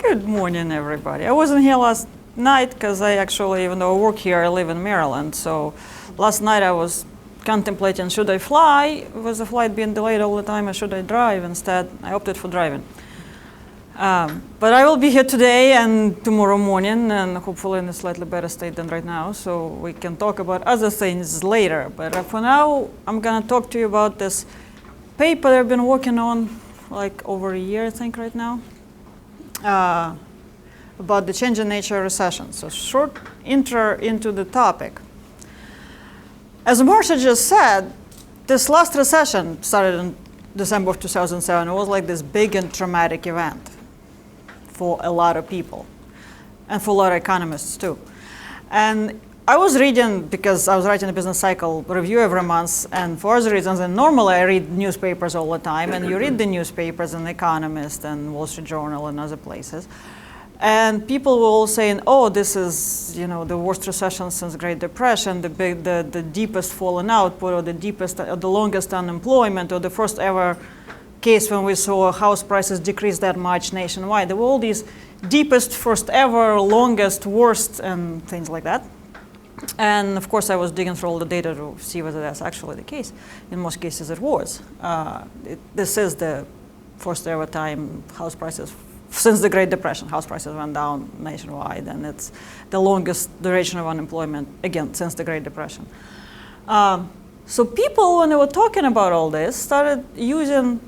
Good morning, everybody. I wasn't here last night because I actually, even though I work here, I live in Maryland. So last night I was contemplating, should I fly with the flight being delayed all the time, or should I drive? Instead, I opted for driving. But I will be here today and tomorrow morning, and hopefully in a slightly better state than right now, so we can talk about other things later. But for now, I'm going to talk to you about this paper I've been working on like over a year, I think, right now, about the changing nature of recession. So short intro into the topic. As Marcia just said, this last recession started in December of 2007. It was like this big and traumatic event for a lot of people and for a lot of economists too. And I was reading, because I was writing a business cycle review every month, and for other reasons, and normally I read newspapers all the time, and you read the newspapers and The Economist and Wall Street Journal and other places, and people were all saying, oh, this is, you know, the worst recession since Great Depression, the deepest fall in output, or the deepest, or the longest unemployment, or the first ever case when we saw house prices decrease that much nationwide. There were all these deepest, first ever, longest, worst, and things like that. And of course, I was digging through all the data to see whether that's actually the case. In most cases, it was. This is the first ever time house prices, since the Great Depression, house prices went down nationwide, and it's the longest duration of unemployment, again, since the Great Depression. So people, when they were talking about all this, started using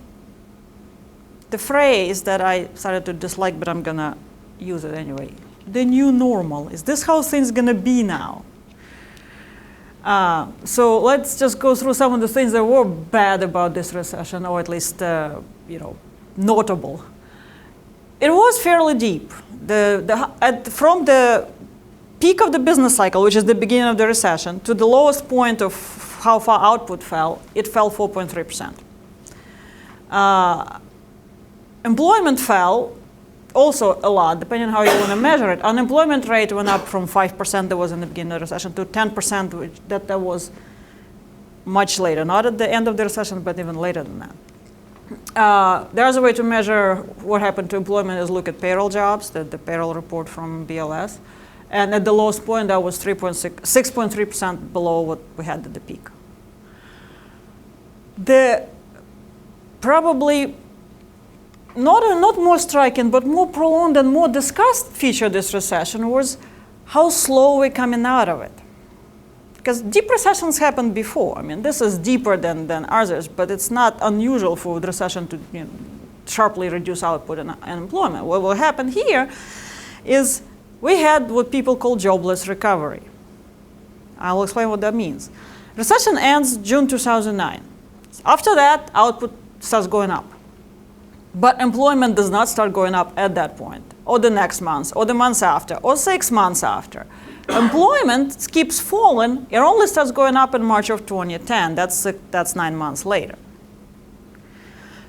the phrase that I started to dislike, but I'm gonna use it anyway. The new normal. Is this how things gonna be now? So let's just go through some of the things that were bad about this recession, or at least notable. It was fairly deep. From the peak of the business cycle, which is the beginning of the recession, to the lowest point of how far output fell, it fell 4.3%. Employment fell also a lot, depending on how you want to measure it. Unemployment rate went up from 5% that was in the beginning of the recession to 10%, which that was much later, not at the end of the recession, but even later than that. The other way to measure what happened to employment is look at payroll jobs, the payroll report from BLS. And at the lowest point, that was 6.3% below what we had at the peak. The probably not more striking, but more prolonged and more discussed feature of this recession was how slow we're coming out of it. Because deep recessions happened before. I mean, this is deeper than others, but it's not unusual for the recession to sharply reduce output and unemployment. What will happen here is we had what people call jobless recovery. I'll explain what that means. Recession ends June 2009. After that, output starts going up. But employment does not start going up at that point, or the next month, or the months after, or 6 months after. Employment keeps falling. It only starts going up in March of 2010. That's 9 months later.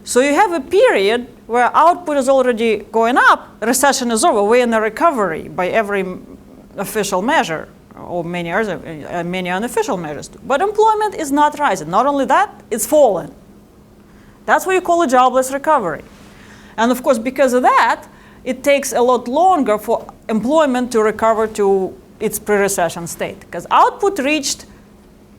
So you have a period where output is already going up, recession is over, we're in a recovery by every official measure, or many unofficial measures too. But employment is not rising. Not only that, it's falling. That's what you call a jobless recovery. And of course, because of that, it takes a lot longer for employment to recover to its pre-recession state. Because output reached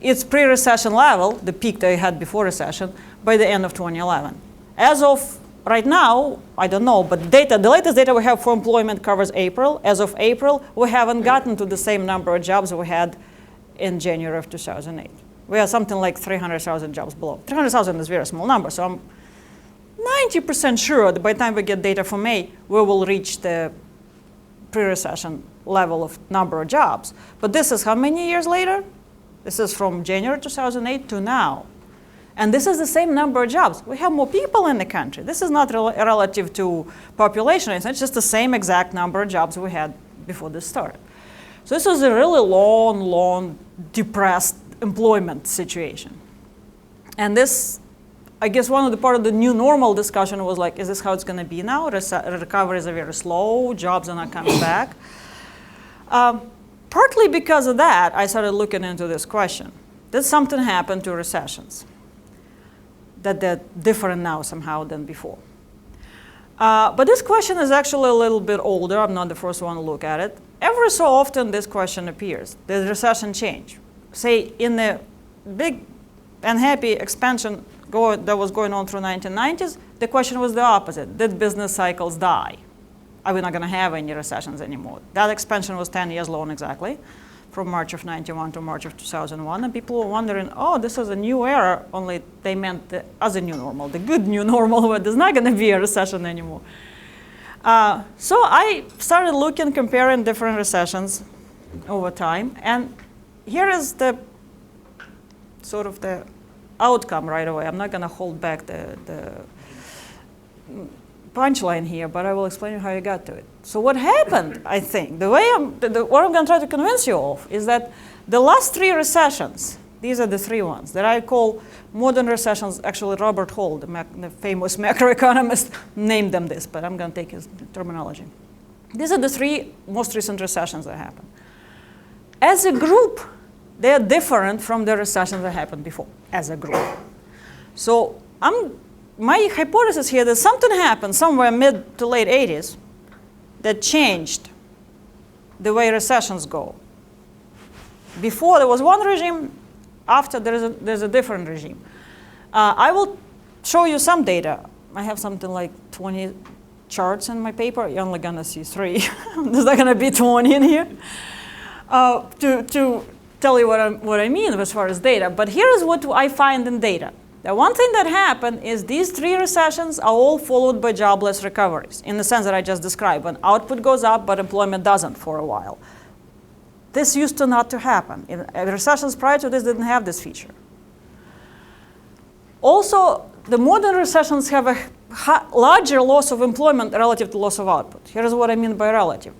its pre-recession level, the peak that it had before recession, by the end of 2011. As of right now, I don't know, but the latest data we have for employment covers April. As of April, we haven't gotten to the same number of jobs we had in January of 2008. We are something like 300,000 jobs below. 300,000 is a very small number, so I'm 90% sure that by the time we get data for May, we will reach the pre-recession level of number of jobs. But this is how many years later? This is from January 2008 to now. And this is the same number of jobs. We have more people in the country. This is not relative to population. It's just the same exact number of jobs we had before this started. So this was a really long, depressed employment situation. And this, I guess one of the part of the new normal discussion was like, is this how it's going to be now? Recoveries are very slow, jobs are not coming back. Partly because of that, I started looking into this question. Did something happen to recessions that they're different now somehow than before? But this question is actually a little bit older. I'm not the first one to look at it. Every so often this question appears. Did recession change? Say in the big unhappy expansion that was going on through 1990s, the question was the opposite. Did business cycles die? Are we not going to have any recessions anymore? That expansion was 10 years long exactly, from March of 91 to March of 2001. And people were wondering, oh, this is a new era, only they meant the other new normal, the good new normal, where there's not going to be a recession anymore. So I started looking, comparing different recessions over time. And here is the sort of the outcome right away. I'm not going to hold back the punchline here, but I will explain you how you got to it. So what happened, I think, what I'm going to try to convince you of is that the last three recessions, these are the three ones that I call modern recessions. Actually, Robert Hall, the famous macroeconomist, named them this, but I'm going to take his terminology. These are the three most recent recessions that happened. As a group, they are different from the recessions that happened before, as a group. So my hypothesis here that something happened somewhere mid to late 80s that changed the way recessions go. Before there was one regime, after there's a different regime. I will show you some data. I have something like 20 charts in my paper. You're only going to see 3. There's not going to be 20 in here to tell you what I mean as far as data. But here's what I find in data. The one thing that happened is these 3 recessions are all followed by jobless recoveries, in the sense that I just described, when output goes up but employment doesn't for a while. This used to not to happen. In recessions prior to this didn't have this feature. Also, the modern recessions have a larger loss of employment relative to loss of output. Here's what I mean by relative.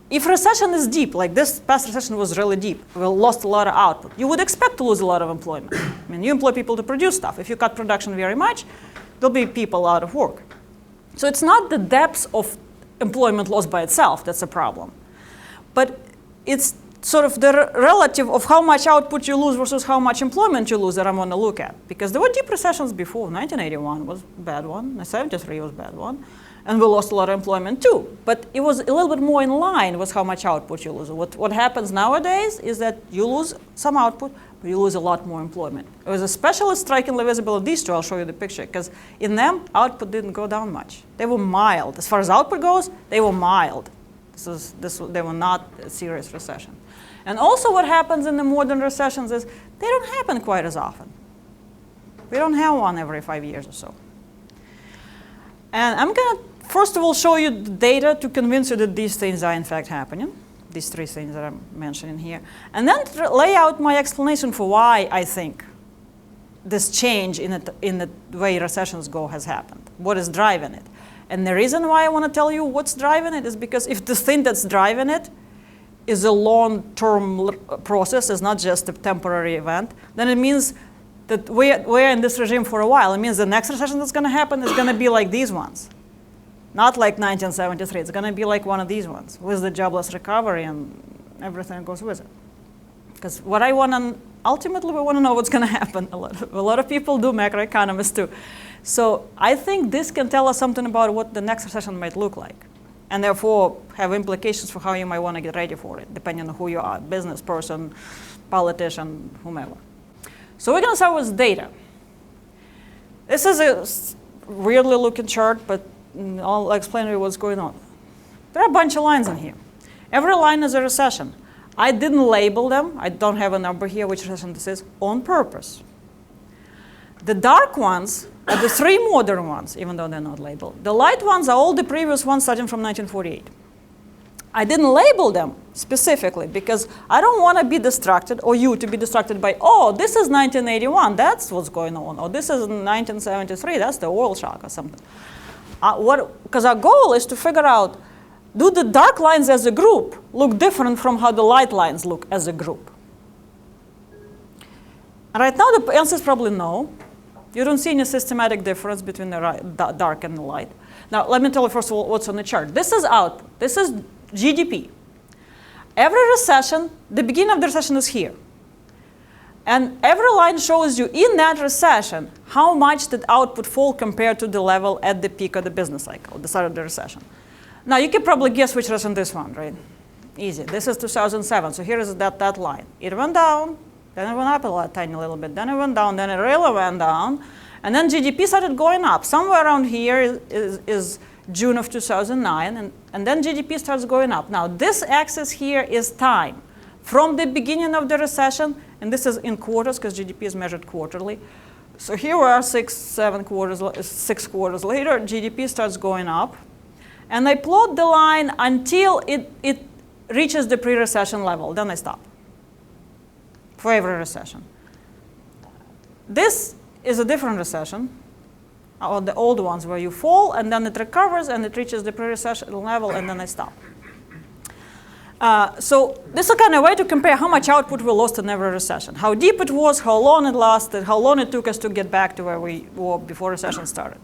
If recession is deep, like this past recession was really deep, we lost a lot of output, you would expect to lose a lot of employment. You employ people to produce stuff. If you cut production very much, there'll be people out of work. So it's not the depth of employment loss by itself that's a problem. But it's sort of the relative of how much output you lose versus how much employment you lose that I'm going to look at. Because there were deep recessions before. 1981 was a bad one. 73 was a bad one. And we lost a lot of employment too. But it was a little bit more in line with how much output you lose. What happens nowadays is that you lose some output, but you lose a lot more employment. It was especially strikingly visible in these two. I'll show you the picture. Because in them, output didn't go down much. They were mild. As far as output goes, they were mild. They were not a serious recession. And also what happens in the modern recessions is they don't happen quite as often. We don't have one every 5 years or so. And I'm going to first of all show you the data to convince you that these things are in fact happening, these 3 things that I'm mentioning here. And then lay out my explanation for why I think this change in the way recessions go has happened. What is driving it? And the reason why I want to tell you what's driving it is because if the thing that's driving it is a long-term process, is not just a temporary event, then it means that we're in this regime for a while. It means the next recession that's going to happen is going to be like these ones. Not like 1973. It's going to be like one of these ones with the jobless recovery and everything that goes with it. Because what I want to, ultimately, we want to know what's going to happen. A lot of people do, macroeconomists too. So I think this can tell us something about what the next recession might look like. And therefore have implications for how you might want to get ready for it, depending on who you are, business person, politician, whomever. So we're going to start with data. This is a weirdly looking chart, but I'll explain to you what's going on. There are a bunch of lines in here. Every line is a recession. I didn't label them. I don't have a number here which recession this is on purpose. The dark ones are the 3 modern ones, even though they're not labeled. The light ones are all the previous ones starting from 1948. I didn't label them specifically because I don't want to be distracted, or you to be distracted by, oh, this is 1981, that's what's going on, or this is 1973, that's the oil shock or something. Because our goal is to figure out, do the dark lines as a group look different from how the light lines look as a group? And right now the answer is probably no. You don't see any systematic difference between the dark and the light. Now, let me tell you first of all what's on the chart. This is output. This is GDP. Every recession, the beginning of the recession is here. And every line shows you in that recession how much did output fall compared to the level at the peak of the business cycle, the start of the recession. Now you can probably guess which recession this one, right? Easy. This is 2007. So here is that line. It went down, then it went up a tiny little bit, then it went down, then it really went down, and then GDP started going up. Somewhere around here is June of 2009, and then GDP starts going up. Now this axis here is time. From the beginning of the recession, and this is in quarters because GDP is measured quarterly. So here we are 6 quarters later, GDP starts going up. And I plot the line until it reaches the pre-recession level, then I stop for every recession. This is a different recession, or the old ones where you fall and then it recovers and it reaches the pre-recession level and then I stop. So this is a kind of way to compare how much output we lost in every recession, how deep it was, how long it lasted, how long it took us to get back to where we were before recession started.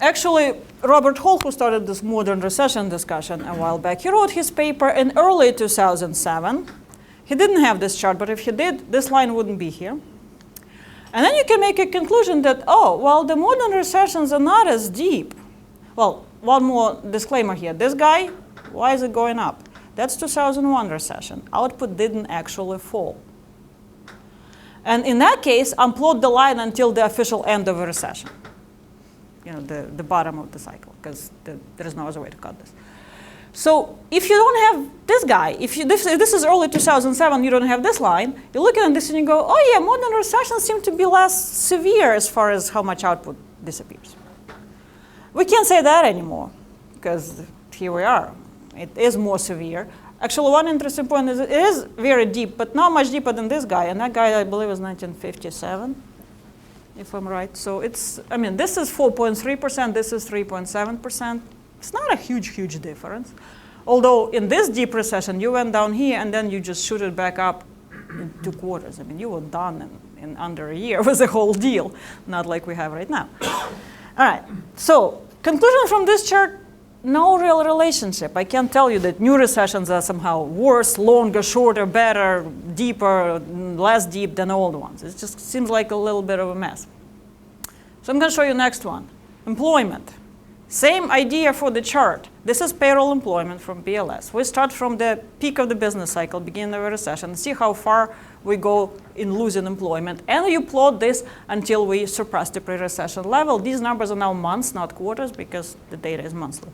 Actually, Robert Hall, who started this modern recession discussion a while back, he wrote his paper in early 2007. He didn't have this chart, but if he did, this line wouldn't be here. And then you can make a conclusion that, oh, well, the modern recessions are not as deep. Well, one more disclaimer here. This guy, why is it going up? That's 2001 recession. Output didn't actually fall. And in that case, unplot the line until the official end of a recession. You know, the bottom of the cycle, because there is no other way to cut this. So if you don't have this guy, if this is early 2007, you don't have this line, you look at this and you go, oh yeah, modern recessions seem to be less severe as far as how much output disappears. We can't say that anymore, because here we are. It is more severe. Actually, one interesting point is it is very deep, but not much deeper than this guy. And that guy, I believe, is 1957, if I'm right. So it's, I mean, this is 4.3%, this is 3.7%. It's not a huge, huge difference. Although in this deep recession, you went down here and then you just shoot it back up in 2 quarters. I mean, you were done in under a year with the whole deal, not like we have right now. All right, so conclusion from this chart, no real relationship. I can't tell you that new recessions are somehow worse, longer, shorter, better, deeper, less deep than old ones. It just seems like a little bit of a mess. So I'm going to show you the next one, employment. Same idea for the chart. This is payroll employment from BLS. We start from the peak of the business cycle, beginning of a recession, see how far we go in losing employment, and you plot this until we surpass the pre-recession level. These numbers are now months, not quarters, because the data is monthly.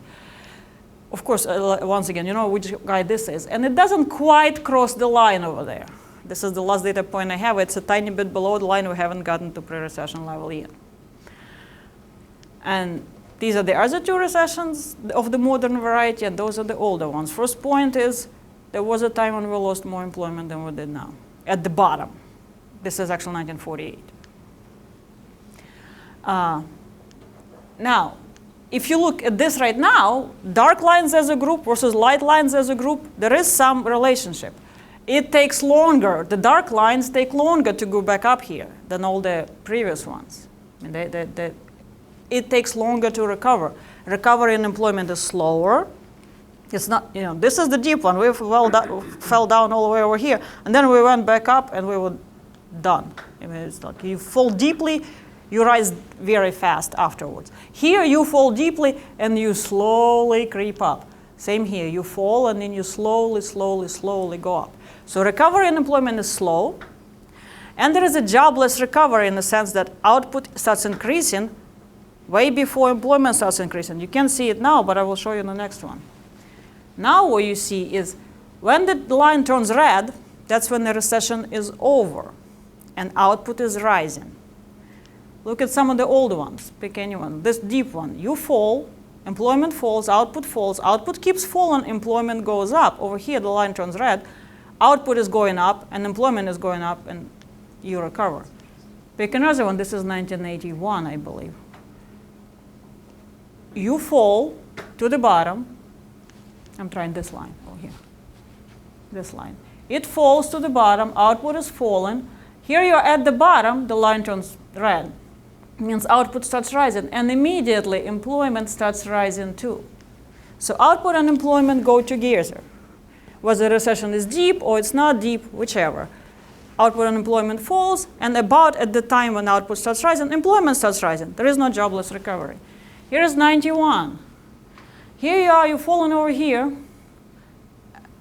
Of course, once again, you know which guy this is, and it doesn't quite cross the line over there. This is the last data point I have. It's a tiny bit below the line. We haven't gotten to pre-recession level yet. And these are the other 2 recessions of the modern variety, and those are the older ones. First point is there was a time when we lost more employment than we did now, at the bottom. This is actually 1948. Now, if you look at this right now, dark lines as a group versus light lines as a group, there is some relationship. It takes longer. The dark lines take longer to go back up here than all the previous ones. I mean, it takes longer to recover. Recovery in employment is slower. It's not, you know, this is the deep one. We fell down all the way over here, and then we went back up and we were done. I mean, it's like you fall deeply, you rise very fast afterwards. Here you fall deeply and you slowly creep up. Same here, you fall and then you slowly go up. So recovery in employment is slow, and there is a jobless recovery in the sense that output starts increasing way before employment starts increasing. You can't see it now, but I will show you in the next one. Now what you see is when the line turns red, that's when the recession is over and output is rising. Look at some of the old ones. Pick any one. This deep one. You fall, employment falls, output keeps falling, employment goes up. Over here the line turns red, output is going up and employment is going up and you recover. Pick another one. This is 1981, I believe. You fall to the bottom. I'm trying this line over here. This line. It falls to the bottom, output is falling. Here you're at the bottom, the line turns red. It means output starts rising, and immediately employment starts rising too. So output and employment go together. whether the recession is deep or it's not deep, whichever. Output and employment falls, and about at the time when output starts rising, employment starts rising. There is no jobless recovery. Here is 91. Here you are, you've fallen over here.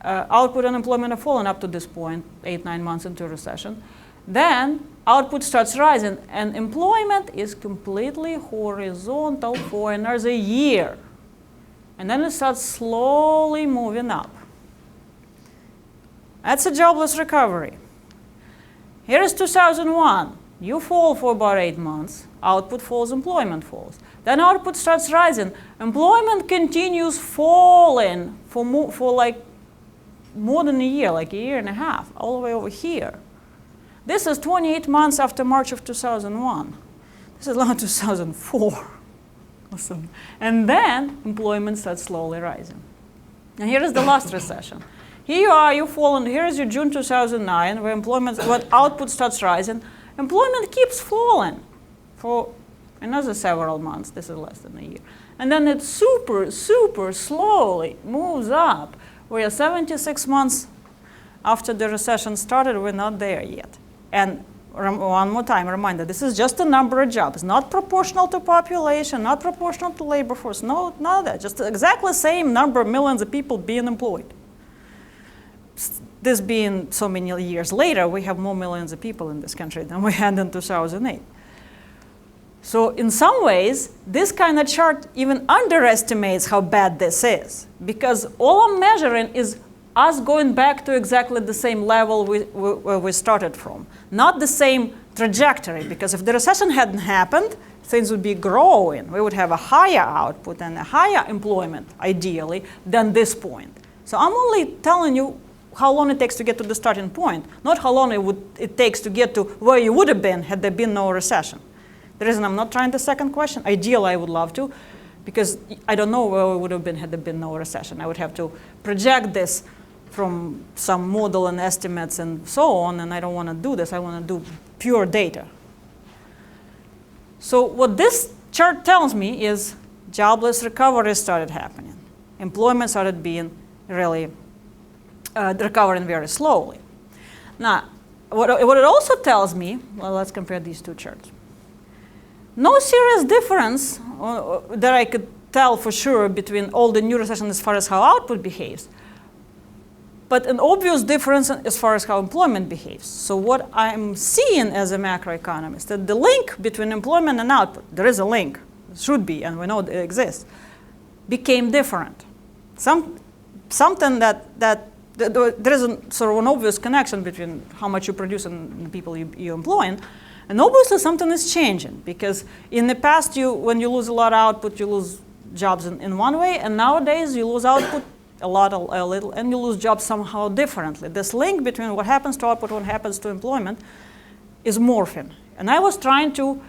Output and employment have fallen up to this point, 8-9 months into a recession. Then output starts rising, and employment is completely horizontal for another year. And then it starts slowly moving up. That's a jobless recovery. Here is 2001. You fall for about 8 months. Output falls, employment falls. Then output starts rising. Employment continues falling for like more than a year, like a year and a half, all the way over here. This is 28 months after March of 2001. This is now 2004. Awesome. And then employment starts slowly rising. And here is the last recession. Here you are, you've fallen. Here is your June 2009, where when output starts rising. Employment keeps falling for another several months. This is less than a year. And then it super slowly moves up. We are 76 months after the recession started. We're not there yet. And one more time, a reminder, this is just the number of jobs, not proportional to population, not proportional to labor force, no, none of that. Just exactly the same number of millions of people being employed. This being so many years later, we have more millions of people in this country than we had in 2008. So in some ways, this kind of chart even underestimates how bad this is, because all I'm measuring is us going back to exactly the same level where we started from, not the same trajectory, because if the recession hadn't happened, things would be growing. We would have a higher output and a higher employment, ideally, than this point. So I'm only telling you how long it takes to get to the starting point, not how long it takes to get to where you would have been had there been no recession. The reason I'm not trying the second question, ideally I would love to, because I don't know where we would have been had there been no recession. I would have to project this from some model and estimates and so on, and I don't want to do this. I want to do pure data. So what this chart tells me is jobless recovery started happening. Employment started being really recovering very slowly. Now, what it also tells me, well, let's compare these two charts. No serious difference that I could tell for sure between all the new recessions as far as how output behaves, but an obvious difference as far as how employment behaves. So what I'm seeing as a macroeconomist, that the link between employment and output, there is a link, should be, and we know it exists, became different. Something that there is a sort of an obvious connection between how much you produce and the people you employ. And obviously something is changing, because in the past, when you lose a lot of output, you lose jobs in one way, and nowadays you lose output a little, and you lose jobs somehow differently. This link between what happens to output and what happens to employment is morphing. And I was trying to,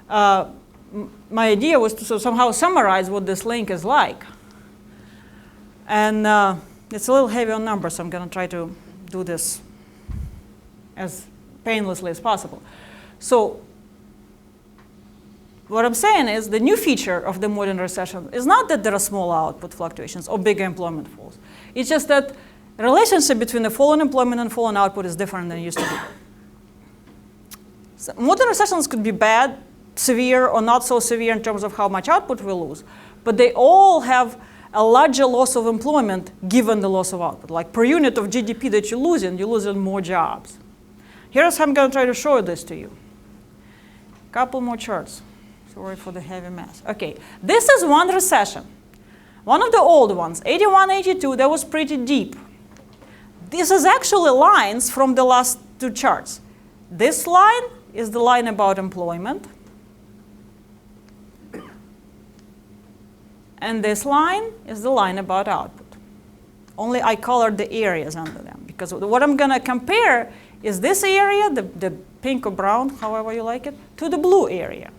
my idea was to somehow summarize what this link is like. And it's a little heavy on numbers, so I'm going to try to do this as painlessly as possible. So what I'm saying is the new feature of the modern recession is not that there are small output fluctuations or bigger employment falls. It's just that the relationship between the fallen employment and fallen output is different than it used to be. So modern recessions could be bad, severe, or not so severe in terms of how much output we lose, but they all have a larger loss of employment given the loss of output. Like per unit of GDP that you're losing more jobs. Here's how I'm going to try to show this to you. Couple more charts. Sorry for the heavy math. Okay, this is one recession. One of the old ones, 81, 82, that was pretty deep. This is actually lines from the last two charts. This line is the line about employment. And this line is the line about output. Only I colored the areas under them, because what I'm going to compare is this area, the pink or brown, however you like it, to the blue area.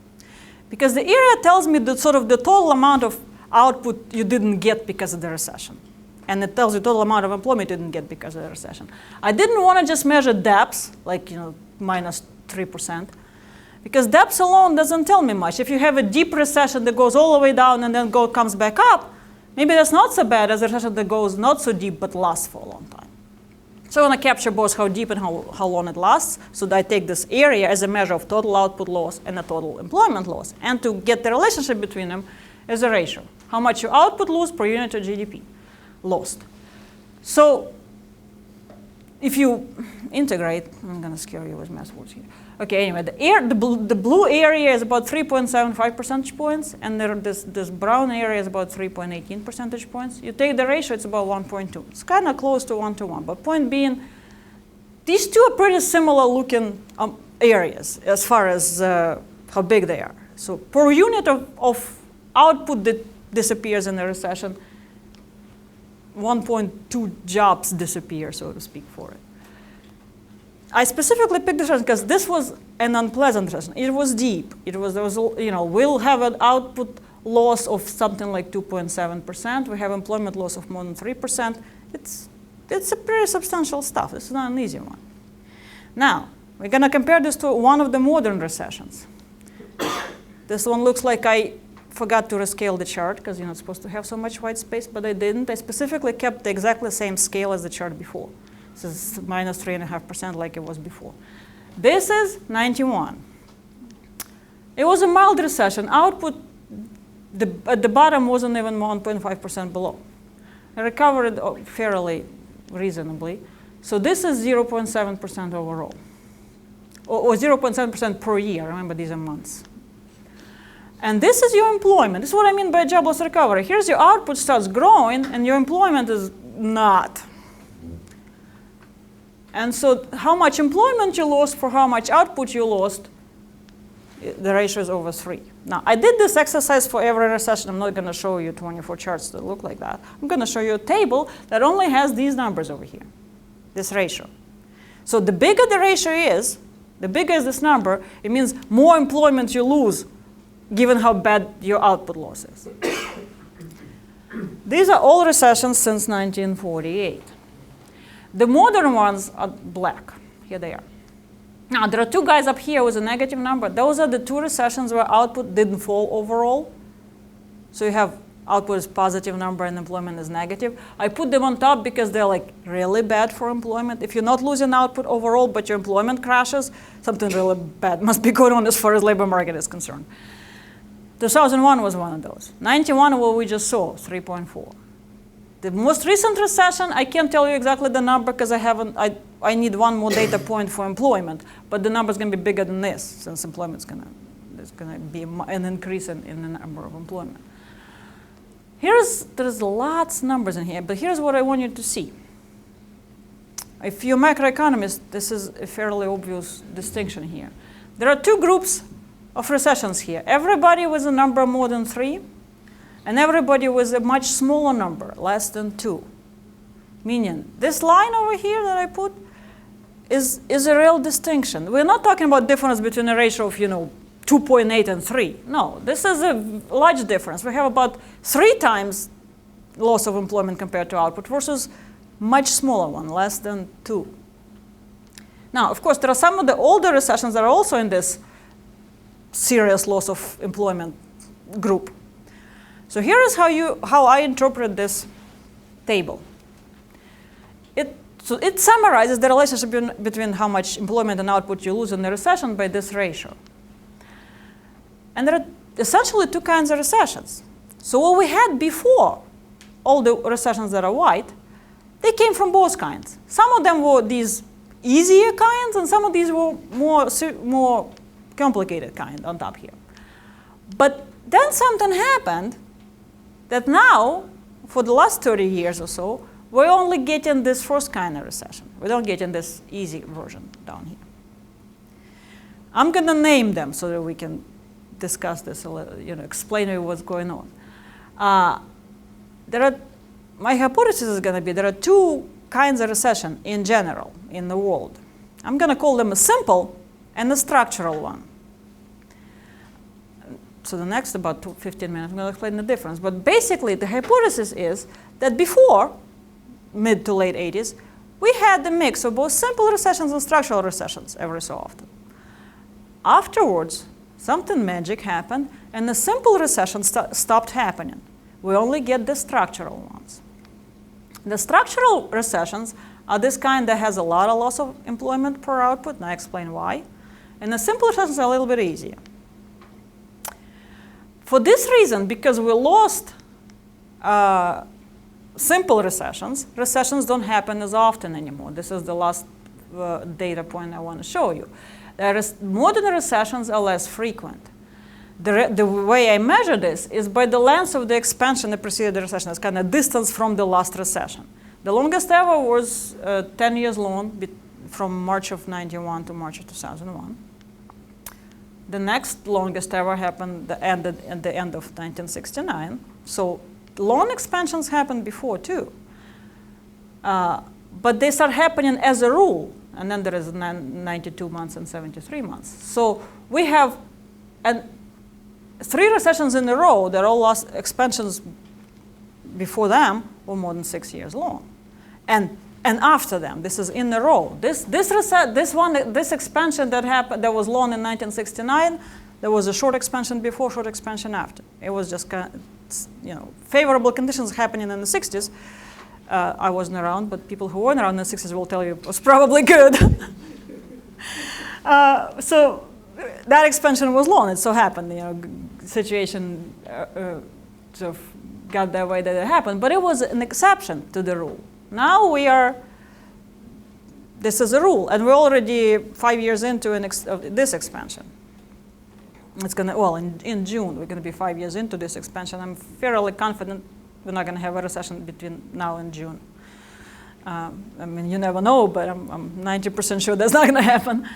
Because the area tells me the sort of the total amount of output you didn't get because of the recession. And it tells you the total amount of employment you didn't get because of the recession. I didn't want to just measure depths, like minus 3%, because depths alone doesn't tell me much. If you have a deep recession that goes all the way down and then comes back up, maybe that's not so bad as a recession that goes not so deep but lasts for a long time. So I want to capture both how deep and how long it lasts. So I take this area as a measure of total output loss and the total employment loss. And to get the relationship between them is a ratio. How much your output lose per unit of GDP lost. So if you integrate, I'm going to scare you with math words here. Okay, anyway, the blue area is about 3.75 percentage points, and this brown area is about 3.18 percentage points. You take the ratio, it's about 1.2. It's kind of close to 1 to 1. But point being, these two are pretty similar looking areas as far as how big they are. So per unit of output that disappears in a recession, 1.2 jobs disappear, so to speak, for it. I specifically picked this recession because this was an unpleasant recession. It was deep. We'll have an output loss of something like 2.7%. We have employment loss of more than 3%. It's a pretty substantial stuff. It's not an easy one. Now, we're going to compare this to one of the modern recessions. This one looks like I forgot to rescale the chart because you're not supposed to have so much white space, but I didn't. I specifically kept the exactly same scale as the chart before. This is minus 3.5% like it was before. This is 91. It was a mild recession. Output at the bottom wasn't even 1.5% below. It recovered fairly reasonably. So this is 0.7% overall, or 0.7% per year. Remember, these are months. And this is your employment. This is what I mean by jobless recovery. Here's your output starts growing, and your employment is not. And so how much employment you lost for how much output you lost, the ratio is over 3. Now, I did this exercise for every recession. I'm not going to show you 24 charts that look like that. I'm going to show you a table that only has these numbers over here, this ratio. So the bigger the ratio is, the bigger is this number, it means more employment you lose given how bad your output loss is. These are all recessions since 1948. The modern ones are black. Here they are. Now, there are two guys up here with a negative number. Those are the two recessions where output didn't fall overall. So you have output is positive number and employment is negative. I put them on top because they're like really bad for employment. If you're not losing output overall, but your employment crashes, something really bad must be going on as far as labor market is concerned. 2001 was one of those. 91, what we just saw, 3.4. The most recent recession, I can't tell you exactly the number because I need one more data point for employment, but the number is going to be bigger than this since employment there's going to be an increase in the number of employment. There's lots of numbers in here, but here's what I want you to see. If you're a macroeconomist, this is a fairly obvious distinction here. There are two groups of recessions here. Everybody with a number more than 3, and everybody with a much smaller number, less than 2. Meaning, this line over here that I put is a real distinction. We're not talking about difference between a ratio of 2.8 and 3. No, this is a large difference. We have about 3 times loss of employment compared to output versus much smaller one, less than 2. Now, of course, there are some of the older recessions that are also in this serious loss of employment group. So here is how I interpret this table. So it summarizes the relationship between how much employment and output you lose in the recession by this ratio. And there are essentially 2 kinds of recessions. So what we had before, all the recessions that are white, they came from both kinds. Some of them were these easier kinds, and some of these were more complicated kind on top here. But then something happened that now, for the last 30 years or so, we're only getting this first kind of recession. We don't get in this easy version down here. I'm going to name them so that we can discuss this a little, explain what's going on. My hypothesis is going to be there are 2 kinds of recession in general in the world. I'm going to call them a simple and a structural one. So the next about 15 minutes, I'm going to explain the difference. But basically, the hypothesis is that before mid to late 80s, we had the mix of both simple recessions and structural recessions every so often. Afterwards, something magic happened, and the simple recession stopped happening. We only get the structural ones. The structural recessions are this kind that has a lot of loss of employment per output, and I explain why. And the simple recessions are a little bit easier. For this reason, because we lost simple recessions, recessions don't happen as often anymore. This is the last data point I want to show you. Modern recessions are less frequent. The way I measure this is by the length of the expansion that preceded the recession. It's kind of distance from the last recession. The longest ever was 10 years long, from March of 91 to March of 2001. The next longest ever happened ended at the end of 1969. So long expansions happened before too. But they start happening as a rule. And then there is 92 months and 73 months. So we have 3 recessions in a row that all lost expansions before them were more than 6 years long. And after them, this is in a row. This expansion that happened, that was long in 1969, there was a short expansion before, short expansion after. It was just favorable conditions happening in the 60s. I wasn't around, but people who weren't around in the 60s will tell you it was probably good. So that expansion was long. It so happened, situation sort of got that way that it happened. But it was an exception to the rule. Now this is a rule, and we're already 5 years into this expansion. It's going to, in June, we're going to be 5 years into this expansion. I'm fairly confident we're not going to have a recession between now and June. I mean, you never know, but I'm 90% sure that's not going to happen.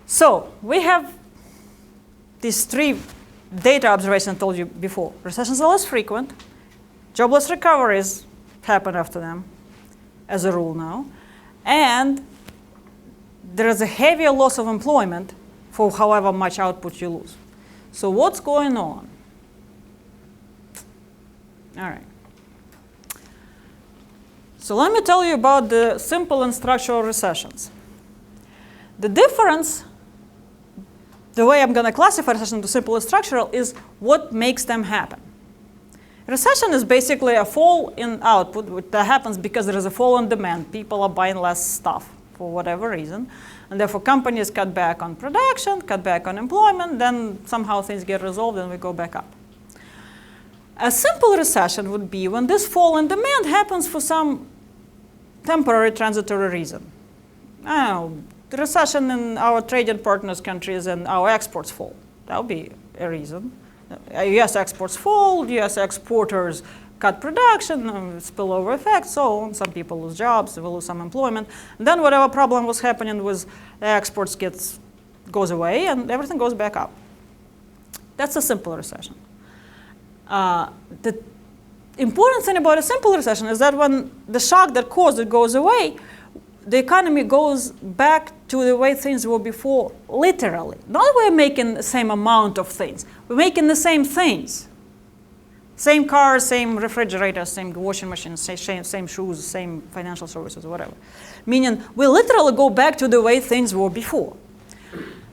So we have these 3 data observations I told you before. Recessions are less frequent. Jobless recoveries happen after them, as a rule now. And there is a heavier loss of employment for however much output you lose. So what's going on? All right. So let me tell you about the simple and structural recessions. The difference, the way I'm going to classify recession into simple and structural, is what makes them happen. Recession is basically a fall in output that happens because there is a fall in demand. People are buying less stuff for whatever reason. And therefore, companies cut back on production, cut back on employment, then somehow things get resolved and we go back up. A simple recession would be when this fall in demand happens for some temporary transitory reason. I don't know, the recession in our trading partners' countries and our exports fall. That would be a reason. U.S. exports fall, U.S. exporters cut production, spillover effect, so on. Some people lose jobs, they will lose some employment. And then whatever problem was happening with the exports goes away and everything goes back up. That's a simple recession. The important thing about a simple recession is that when the shock that caused it goes away, the economy goes back to the way things were before, literally. Not that we're making the same amount of things. We're making the same things. Same cars, same refrigerators, same washing machines, same shoes, same financial services, whatever. Meaning we literally go back to the way things were before.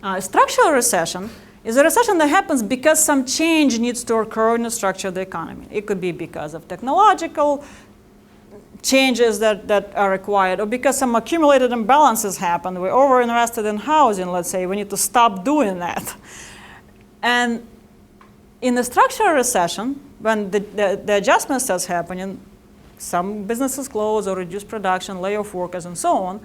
A structural recession is a recession that happens because some change needs to occur in the structure of the economy. It could be because of technological changes that are required, or because some accumulated imbalances happen. We're overinvested in housing, let's say. We need to stop doing that. And in the structural recession, when the adjustment starts happening, some businesses close or reduce production, lay off workers, and so on.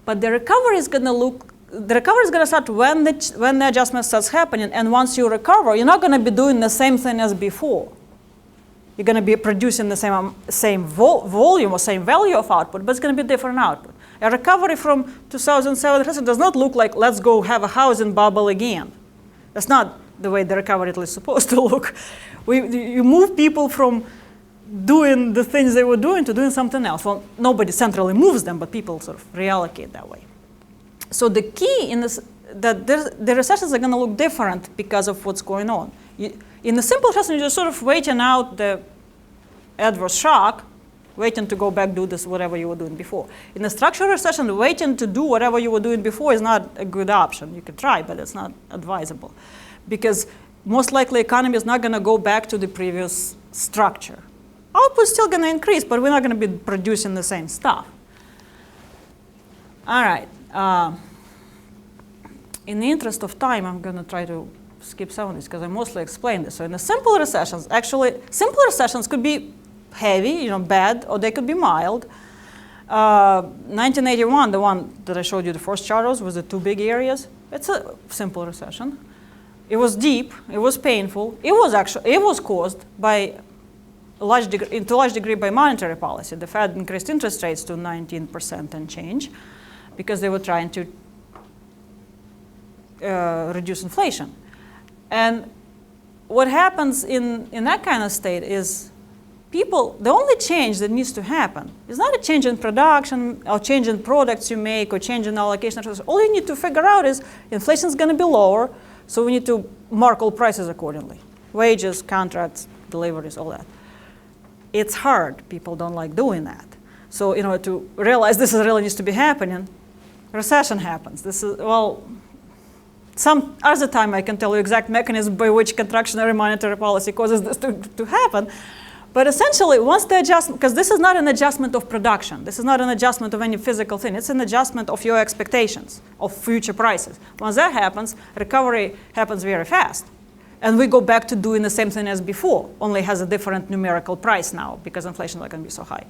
But the recovery is going to start when the adjustment starts happening. And once you recover, you're not going to be doing the same thing as before. You're going to be producing the same volume or same value of output, but it's going to be different output. A recovery from 2007 recession does not look like let's go have a housing bubble again. That's not the way the recovery is supposed to look. You move people from doing the things they were doing to doing something else. Well, nobody centrally moves them, but people sort of reallocate that way. So the key in this, that the recessions are going to look different because of what's going on. In the simple recession, you're just sort of waiting out the adverse shock, waiting to go back do this whatever you were doing before. In the structural recession, waiting to do whatever you were doing before is not a good option. You could try, but it's not advisable. Because most likely economy is not going to go back to the previous structure. Output is still going to increase, but we're not going to be producing the same stuff. All right. In the interest of time, I'm going to try to skip some of this because I mostly explained this. So in the simple recessions, actually, simple recessions could be heavy, bad, or they could be mild. 1981, the one that I showed you the first chart of, was the two big areas. It's a simple recession. It was deep. It was painful. It was caused by to a large degree by monetary policy. The Fed increased interest rates to 19% and change because they were trying to reduce inflation. And what happens in that kind of state is the only change that needs to happen is not a change in production or change in products you make or change in allocation. All you need to figure out is inflation is going to be lower, so we need to mark all prices accordingly. Wages, contracts, deliveries, all that. It's hard. People don't like doing that. So in order to realize this really needs to be happening, recession happens. Some other time I can tell you exact mechanism by which contractionary monetary policy causes this to happen. But essentially, once the adjustment, because this is not an adjustment of production, this is not an adjustment of any physical thing, it's an adjustment of your expectations of future prices. Once that happens, recovery happens very fast. And we go back to doing the same thing as before, only has a different numerical price now because inflation is not going to be so high.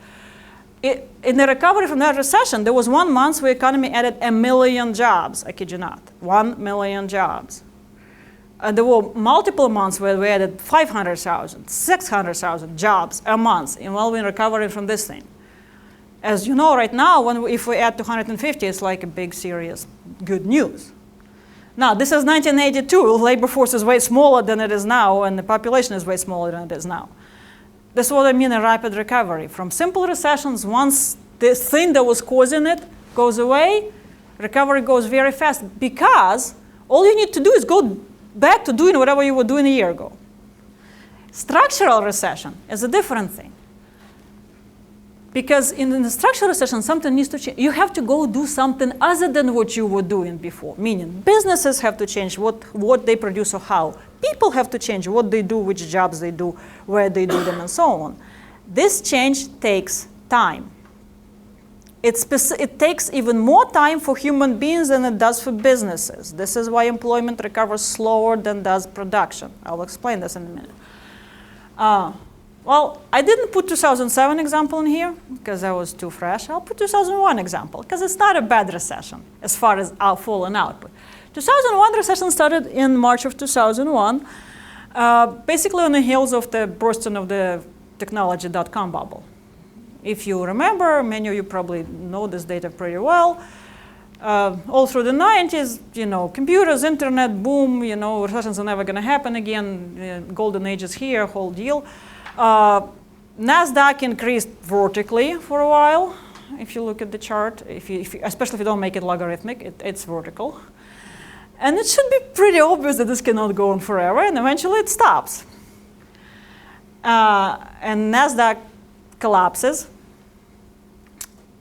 In the recovery from that recession, there was 1 month where the economy added 1 million jobs. I kid you not, 1 million jobs. And there were multiple months where we added 500,000, 600,000 jobs a month while we're recovering from this thing. As you know, right now, if we add 250, it's like a big, serious, good news. Now, this is 1982. Labor force is way smaller than it is now, and the population is way smaller than it is now. This is what I mean, a rapid recovery. From simple recessions, once this thing that was causing it goes away, recovery goes very fast because all you need to do is go back to doing whatever you were doing a year ago. Structural recession is a different thing. Because in the structural recession, something needs to change. You have to go do something other than what you were doing before. Meaning, businesses have to change what they produce or how. People have to change what they do, which jobs they do, where they do them, and so on. This change takes time. It takes even more time for human beings than it does for businesses. This is why employment recovers slower than does production. I'll explain this in a minute. Well, I didn't put 2007 example in here because that was too fresh. I'll put 2001 example because it's not a bad recession as far as our fallen output. 2001 recession started in March of 2001, basically on the heels of the bursting of the technology.com bubble. If you remember, many of you probably know this data pretty well. All through the 90s, computers, internet, boom, recessions are never going to happen again. Golden age is here, whole deal. NASDAQ increased vertically for a while. If you look at the chart, especially if you don't make it logarithmic, it's vertical. And it should be pretty obvious that this cannot go on forever, and eventually it stops. And NASDAQ collapses.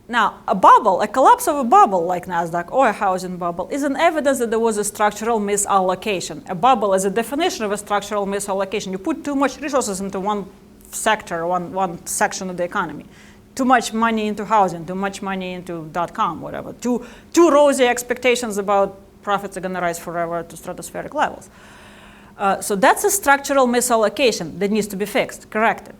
Now, a collapse of a bubble like NASDAQ or a housing bubble is an evidence that there was a structural misallocation. A bubble is a definition of a structural misallocation. You put too much resources into one sector, one section of the economy. Too much money into housing, too much money into .com, whatever. Too rosy expectations about profits are going to rise forever to stratospheric levels. So that's a structural misallocation that needs to be fixed, corrected.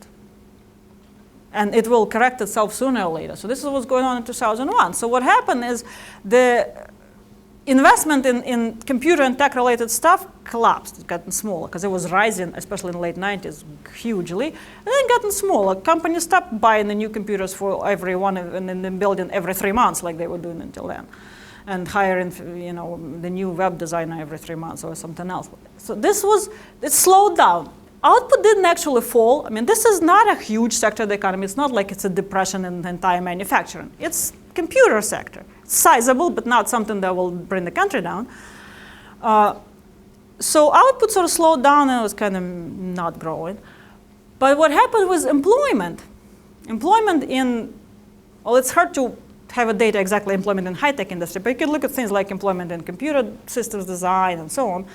And it will correct itself sooner or later. So this is what's going on in 2001. So what happened is the investment in computer and tech-related stuff collapsed. It's gotten smaller because it was rising, especially in the late 90s, hugely. And then gotten smaller. Companies stopped buying the new computers for every one and then building every 3 months like they were doing until then. And hiring, the new web designer every 3 months or something else. So it slowed down. Output didn't actually fall. I mean, this is not a huge sector of the economy. It's not like it's a depression in the entire manufacturing. It's computer sector. It's sizable, but not something that will bring the country down. So output sort of slowed down and it was kind of not growing. But what happened was employment. It's hard to have a data exactly employment in high-tech industry, but you can look at things like employment in computer systems design and so on.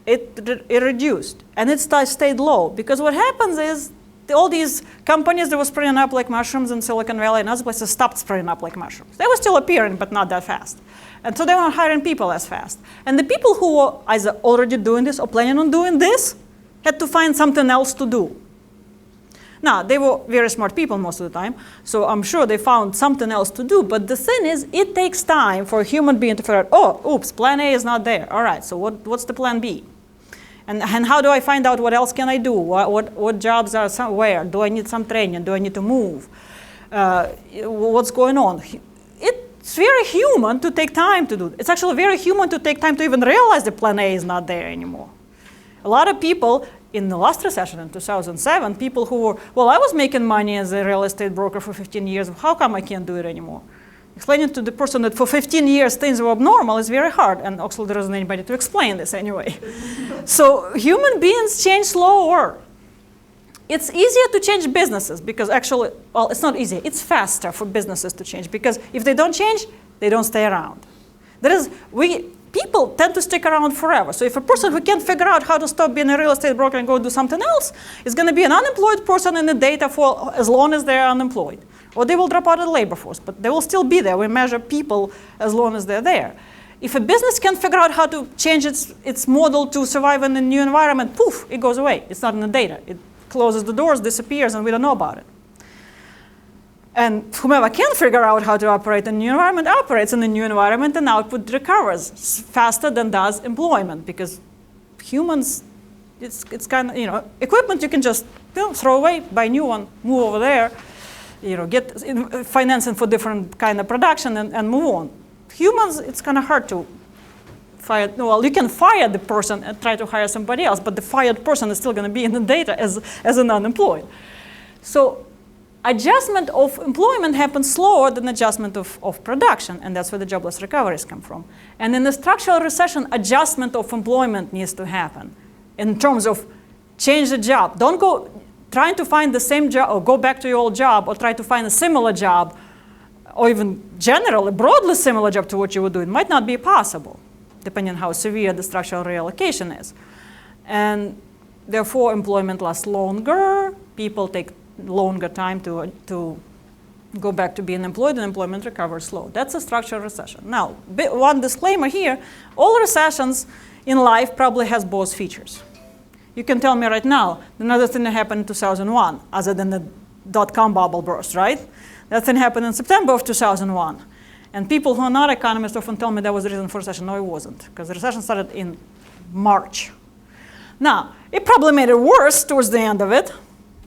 it reduced, and it stayed low. Because what happens is all these companies that were spreading up like mushrooms in Silicon Valley and other places stopped spreading up like mushrooms. They were still appearing, but not that fast. And so they weren't hiring people as fast. And the people who were either already doing this or planning on doing this had to find something else to do. Now, they were very smart people most of the time, so I'm sure they found something else to do. But the thing is, it takes time for a human being to figure out, oh, oops, plan A is not there. All right, so what's the plan B? And how do I find out what else can I do? What jobs are somewhere? Do I need some training? Do I need to move? What's going on? It's very human to take time to do it. It's actually very human to take time to even realize the plan A is not there anymore. A lot of people in the last recession in 2007, people who were, well, I was making money as a real estate broker for 15 years. How come I can't do it anymore? Explaining to the person that for 15 years things were abnormal is very hard, and actually there isn't anybody to explain this anyway. So human beings change slower. It's easier to change businesses because actually, well, it's not easier. It's faster for businesses to change because if they don't change, they don't stay around. People tend to stick around forever. So if a person who can't figure out how to stop being a real estate broker and go do something else is going to be an unemployed person in the data for as long as they're unemployed. Or they will drop out of the labor force, but they will still be there. We measure people as long as they're there. If a business can't figure out how to change its model to survive in a new environment, poof, it goes away. It's not in the data. It closes the doors, disappears, and we don't know about it. And whomever can figure out how to operate in a new environment operates in a new environment, and output recovers faster than does employment, because humans, it's kind of, equipment you can just throw away, buy a new one, move over there, get financing for different kind of production and move on. Humans, it's kind of hard to fire. Well, you can fire the person and try to hire somebody else, but the fired person is still going to be in the data as an unemployed. So adjustment of employment happens slower than adjustment of production, and that's where the jobless recoveries come from. And in the structural recession, adjustment of employment needs to happen in terms of change the job. Don't go trying to find the same job or go back to your old job or try to find a similar job or even generally, broadly similar job to what you were doing might not be possible, depending on how severe the structural reallocation is. And therefore, employment lasts longer. People take longer time to go back to being employed, and employment recovers slow. That's a structural recession. Now, one disclaimer here, all recessions in life probably has both features. You can tell me right now, another thing that happened in 2001, other than the dot-com bubble burst, right? That thing happened in September of 2001. And people who are not economists often tell me that was the reason for recession. No, it wasn't, because the recession started in March. Now, it probably made it worse towards the end of it.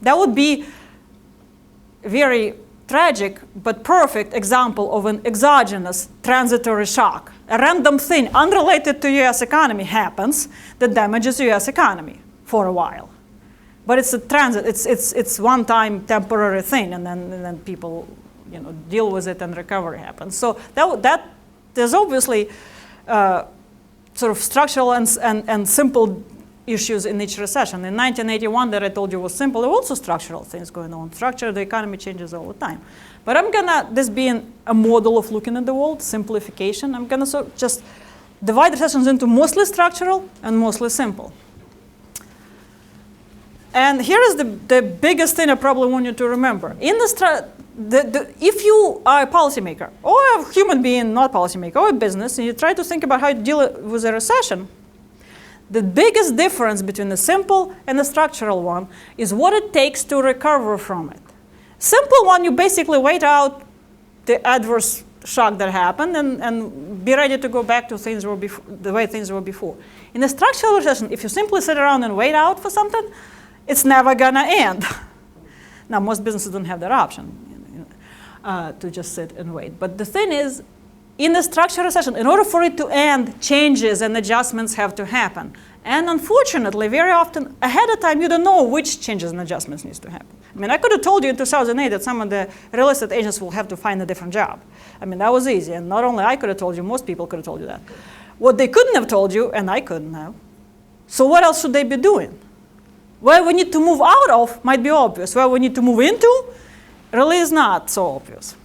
That would be a very tragic but perfect example of an exogenous transitory shock. A random thing unrelated to US economy happens that damages US economy for a while. But it's a transit, it's one-time temporary thing, and then people deal with it and recovery happens. So that there's obviously sort of structural and simple issues in each recession. In 1981 that I told you was simple, there were also structural things going on. Structure, the economy changes all the time. But this being a model of looking at the world, simplification, I'm gonna just divide recessions into mostly structural and mostly simple. And here is the biggest thing I probably want you to remember. If you are a policymaker, or a human being, not policymaker, or a business, and you try to think about how to deal with a recession, the biggest difference between the simple and the structural one is what it takes to recover from it. Simple one, you basically wait out the adverse shock that happened and be ready to go back to the way things were before. In a structural recession, if you simply sit around and wait out for something, it's never gonna end. Now, most businesses don't have that option, to just sit and wait. But the thing is, in the structural recession, in order for it to end, changes and adjustments have to happen. And unfortunately, very often, ahead of time, you don't know which changes and adjustments needs to happen. I mean, I could have told you in 2008 that some of the real estate agents will have to find a different job. I mean, that was easy. And not only I could have told you, most people could have told you that. What they couldn't have told you, and I couldn't have. So what else should they be doing? Where we need to move out of might be obvious. Where we need to move into really is not so obvious.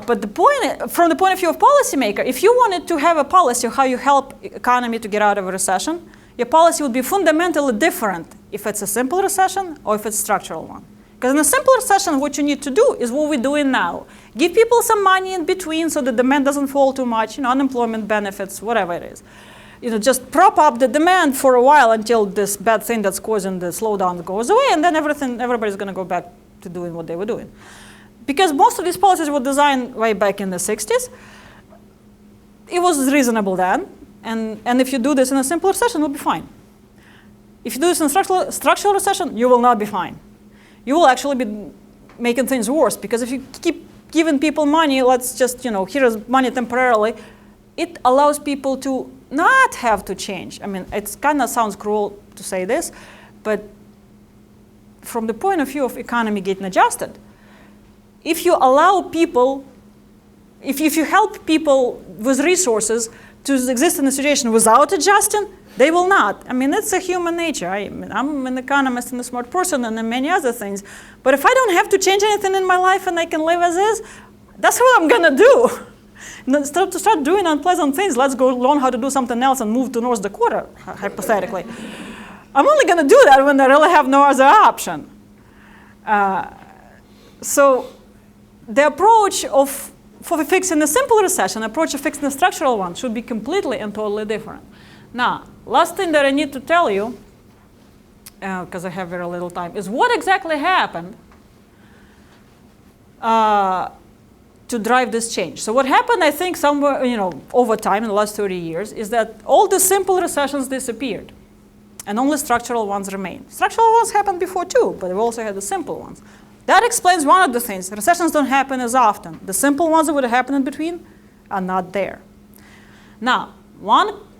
But the point, from the point of view of policymaker, if you wanted to have a policy of how you help economy to get out of a recession, your policy would be fundamentally different if it's a simple recession or if it's a structural one. Because in a simple recession, what you need to do is what we're doing now. Give people some money in between so the demand doesn't fall too much, unemployment benefits, whatever it is. Just prop up the demand for a while until this bad thing that's causing the slowdown goes away, and then everybody's going to go back to doing what they were doing. Because most of these policies were designed way back in the 60s, it was reasonable then, and if you do this in a simple recession, you'll be fine. If you do this in a structural recession, you will not be fine. You will actually be making things worse, because if you keep giving people money, let's just, here's money temporarily, it allows people to not have to change. I mean, it kind of sounds cruel to say this, but from the point of view of economy getting adjusted, if you allow people, if you help people with resources to exist in a situation without adjusting, they will not. I mean, it's a human nature. I'm an economist and a smart person and many other things. But if I don't have to change anything in my life and I can live as is, that's what I'm going to do. Instead to start doing unpleasant things, let's go learn how to do something else and move to North Dakota, hypothetically. I'm only going to do that when I really have no other option. So the approach for fixing a simple recession, approach of fixing a structural one should be completely and totally different. Now, last thing that I need to tell you, because I have very little time, is what exactly happened to drive this change. So what happened, I think, somewhere, over time in the last 30 years, is that all the simple recessions disappeared, and only structural ones remained. Structural ones happened before too, but we also had the simple ones. That explains one of the things. Recessions don't happen as often. The simple ones that would have happened in between are not there. Now,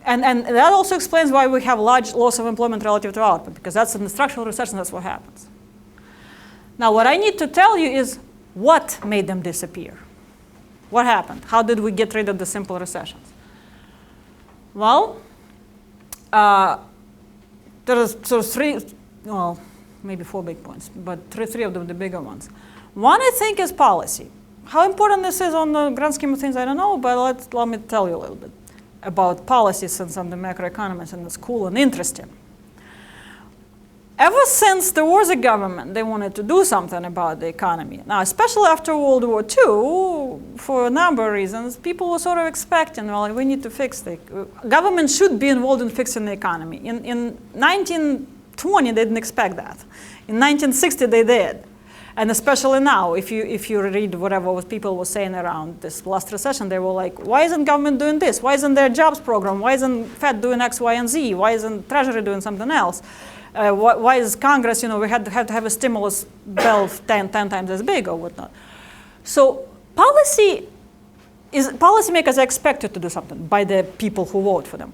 and that also explains why we have large loss of employment relative to output, because that's in the structural recession, that's what happens. Now, what I need to tell you is what made them disappear. What happened? How did we get rid of the simple recessions? Well, there are sort of three, well, maybe 4 big points, but three of them, the bigger ones. One, I think, is policy. How important this is on the grand scheme of things, I don't know, but let me tell you a little bit about policy, since I'm the macroeconomist and it's cool and interesting. Ever since there was a government, they wanted to do something about the economy. Now, especially after World War II, for a number of reasons, people were sort of expecting, well, we need to fix the government should be involved in fixing the economy. In 1920, they didn't expect that. In 1960, they did. And especially now, if you read whatever people were saying around this last recession, they were like, why isn't government doing this? Why isn't there a jobs program? Why isn't Fed doing X, Y, and Z? Why isn't Treasury doing something else? Why is Congress, we had to have a stimulus bill 10 times as big or whatnot. So policymakers are expected to do something by the people who vote for them.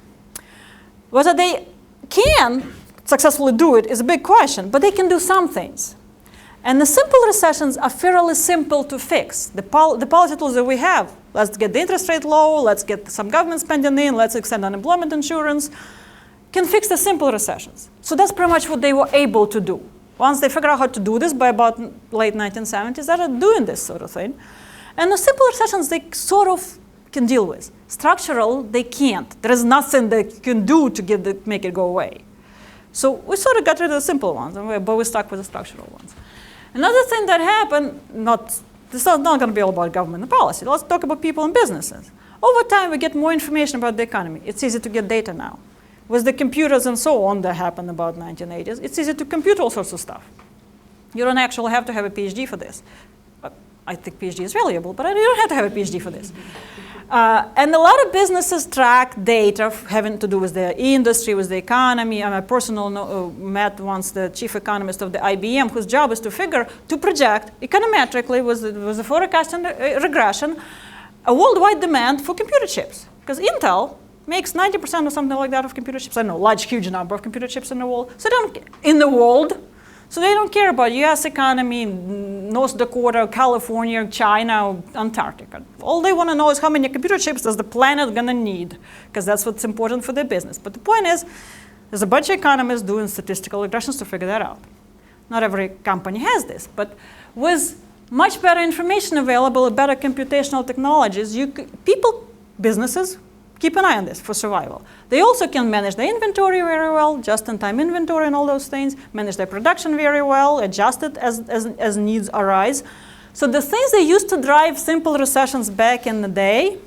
Whether they can successfully do it is a big question, but they can do some things. And the simple recessions are fairly simple to fix. The policy tools that we have, let's get the interest rate low, let's get some government spending in, let's extend unemployment insurance, can fix the simple recessions. So that's pretty much what they were able to do. Once they figure out how to do this by about late 1970s, they started doing this sort of thing. And the simple recessions they sort of can deal with. Structural, they can't. There is nothing they can do to make it go away. So we sort of got rid of the simple ones, but we're stuck with the structural ones. Another thing that happened, this is not going to be all about government and policy. Let's talk about people and businesses. Over time, we get more information about the economy. It's easy to get data now. With the computers and so on that happened about 1980s, it's easy to compute all sorts of stuff. You don't actually have to have a PhD for this. I think PhD is valuable, but you don't have to have a PhD for this. And a lot of businesses track data having to do with the industry, with the economy. I personally met once the chief economist of the IBM, whose job is to project econometrically with the forecasting regression, a worldwide demand for computer chips. Because Intel makes 90% or something like that of computer chips. I know, huge number of computer chips in the world. So they don't care about U.S. economy, North Dakota, California, China, Antarctica. All they want to know is how many computer chips does the planet gonna need, because that's what's important for their business. But the point is, there's a bunch of economists doing statistical regressions to figure that out. Not every company has this, but with much better information available, better computational technologies, businesses, keep an eye on this for survival. They also can manage their inventory very well, just-in-time inventory and all those things, manage their production very well, adjust it as needs arise. So the things they used to drive simple recessions back in the day,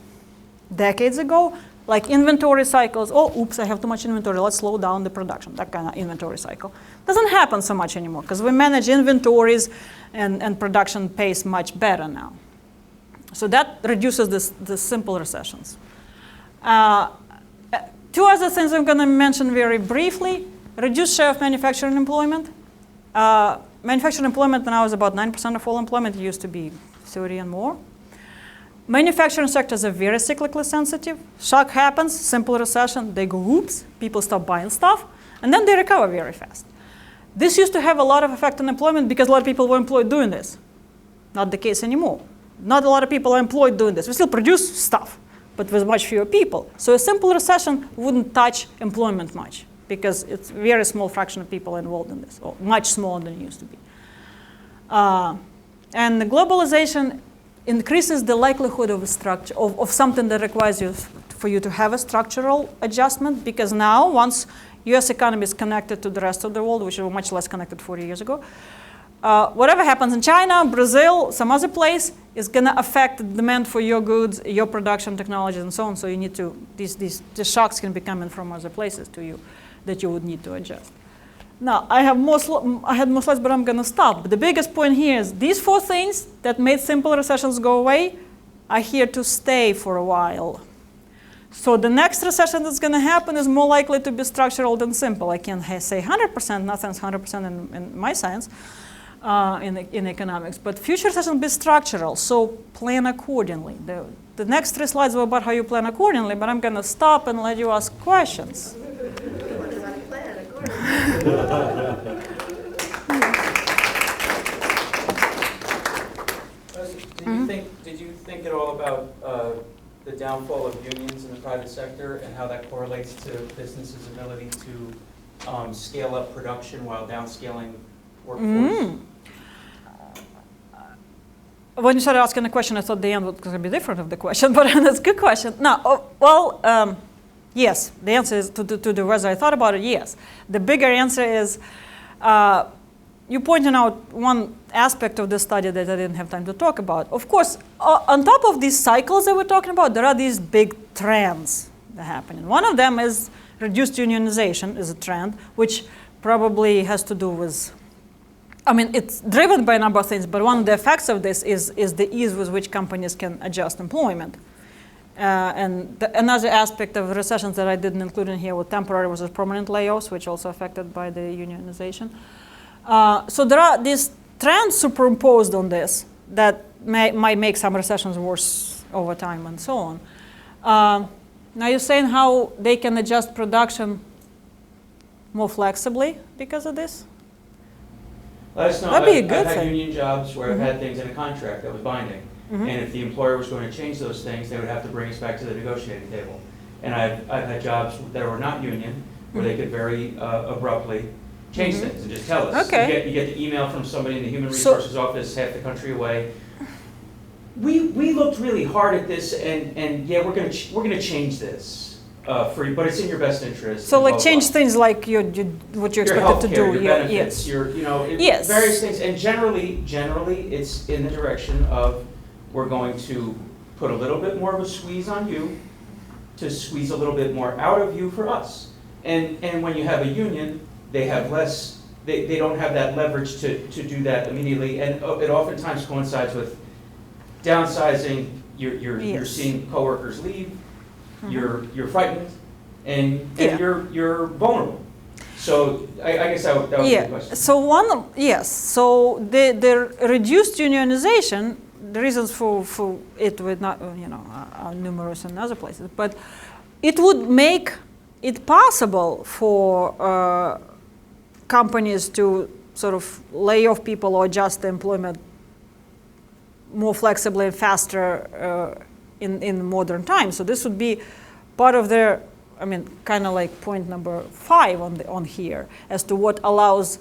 decades ago, like inventory cycles, oh, oops, I have too much inventory, let's slow down the production, that kind of inventory cycle. Doesn't happen so much anymore because we manage inventories and production pace much better now. So that reduces the simple recessions. Two other things I'm going to mention very briefly. Reduced share of manufacturing employment. Manufacturing employment now is about 9% of all employment. It used to be 30 and more. Manufacturing sectors are very cyclically sensitive. Shock happens, simple recession, they go oops, people stop buying stuff, and then they recover very fast. This used to have a lot of effect on employment because a lot of people were employed doing this. Not the case anymore. Not a lot of people are employed doing this. We still produce stuff, but with much fewer people. So a simple recession wouldn't touch employment much because it's a very small fraction of people involved in this, or much smaller than it used to be. And the globalization increases the likelihood of a structure, of something that requires for you to have a structural adjustment, because now once US economy is connected to the rest of the world, which were much less connected 40 years ago, whatever happens in China, Brazil, some other place is going to affect the demand for your goods, your production technologies, and so on. So you need to, these shocks can be coming from other places to you that you would need to adjust. Now, I had more slides, but I'm going to stop. But the biggest point here is these four things that made simple recessions go away are here to stay for a while. So the next recession that's going to happen is more likely to be structural than simple. I can't say 100%, nothing's 100% in my science, in economics. But future recessions will be structural, so plan accordingly. The next three slides were about how you plan accordingly, but I'm going to stop and let you ask questions. Did you think at all about the downfall of unions in the private sector and how that correlates to businesses' ability to scale up production while downscaling workforce? When you started asking the question, I thought the end was going to be different of the question, but that's a good question. No, yes, the answer is to the whether I thought about it, yes. The bigger answer is you pointed out one aspect of the study that I didn't have time to talk about. Of course, on top of these cycles that we're talking about, there are these big trends that happen. And one of them is reduced unionization is a trend, which probably has to do with, it's driven by a number of things, but one of the effects of this is the ease with which companies can adjust employment. Another aspect of recessions that I didn't include in here were temporary versus permanent layoffs, which also affected by the unionization. So there are these trends superimposed on this that might make some recessions worse over time and so on. Now you're saying how they can adjust production more flexibly because of this? That'd be a good I've thing. had union jobs where I've had things in a contract that was binding. And if the employer was going to change those things, they would have to bring us back to the negotiating table. And I've had jobs that were not union, where they could very abruptly change things and just tell us. Okay. You get the email from somebody in the human resources office half the country away. We looked really hard at this, and yeah, we're gonna change this for you, but it's in your best interest. So like change things like what you're expected to do. Your benefits, yes. Various things, and generally it's in the direction of we're going to put a little bit more of a squeeze on you to squeeze a little bit more out of you for us. And when you have a union, they have less, they don't have that leverage to do that immediately. And it oftentimes coincides with downsizing. You're seeing coworkers leave, you're frightened, and you're vulnerable. So I guess that would be the question. So the reduced unionization, the reasons for it would not, are numerous in other places, but it would make it possible for companies to sort of lay off people or adjust the employment more flexibly and faster in modern times. So this would be part of their, kind of like point number 5 on here as to what allows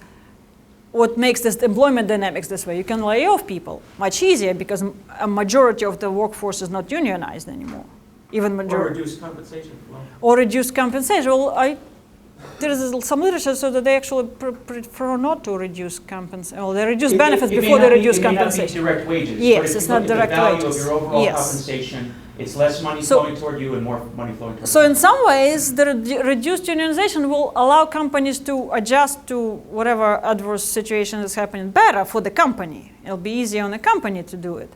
what makes this employment dynamics this way. You can lay off people much easier because a majority of the workforce is not unionized anymore. Even Or reduce compensation. Well, or reduce compensation. Well, there is some literature so that they actually prefer not to reduce compensation. Well, they reduce benefits before they reduce compensation. It may not be direct wages. Yes, but if it's you not look at direct the value wages. of your overall Yes. compensation, it's less money So- flowing toward you and more money flowing toward So you. in some ways, the reduced unionization will allow companies to adjust to whatever adverse situation is happening better for the company. It'll be easier on the company to do it.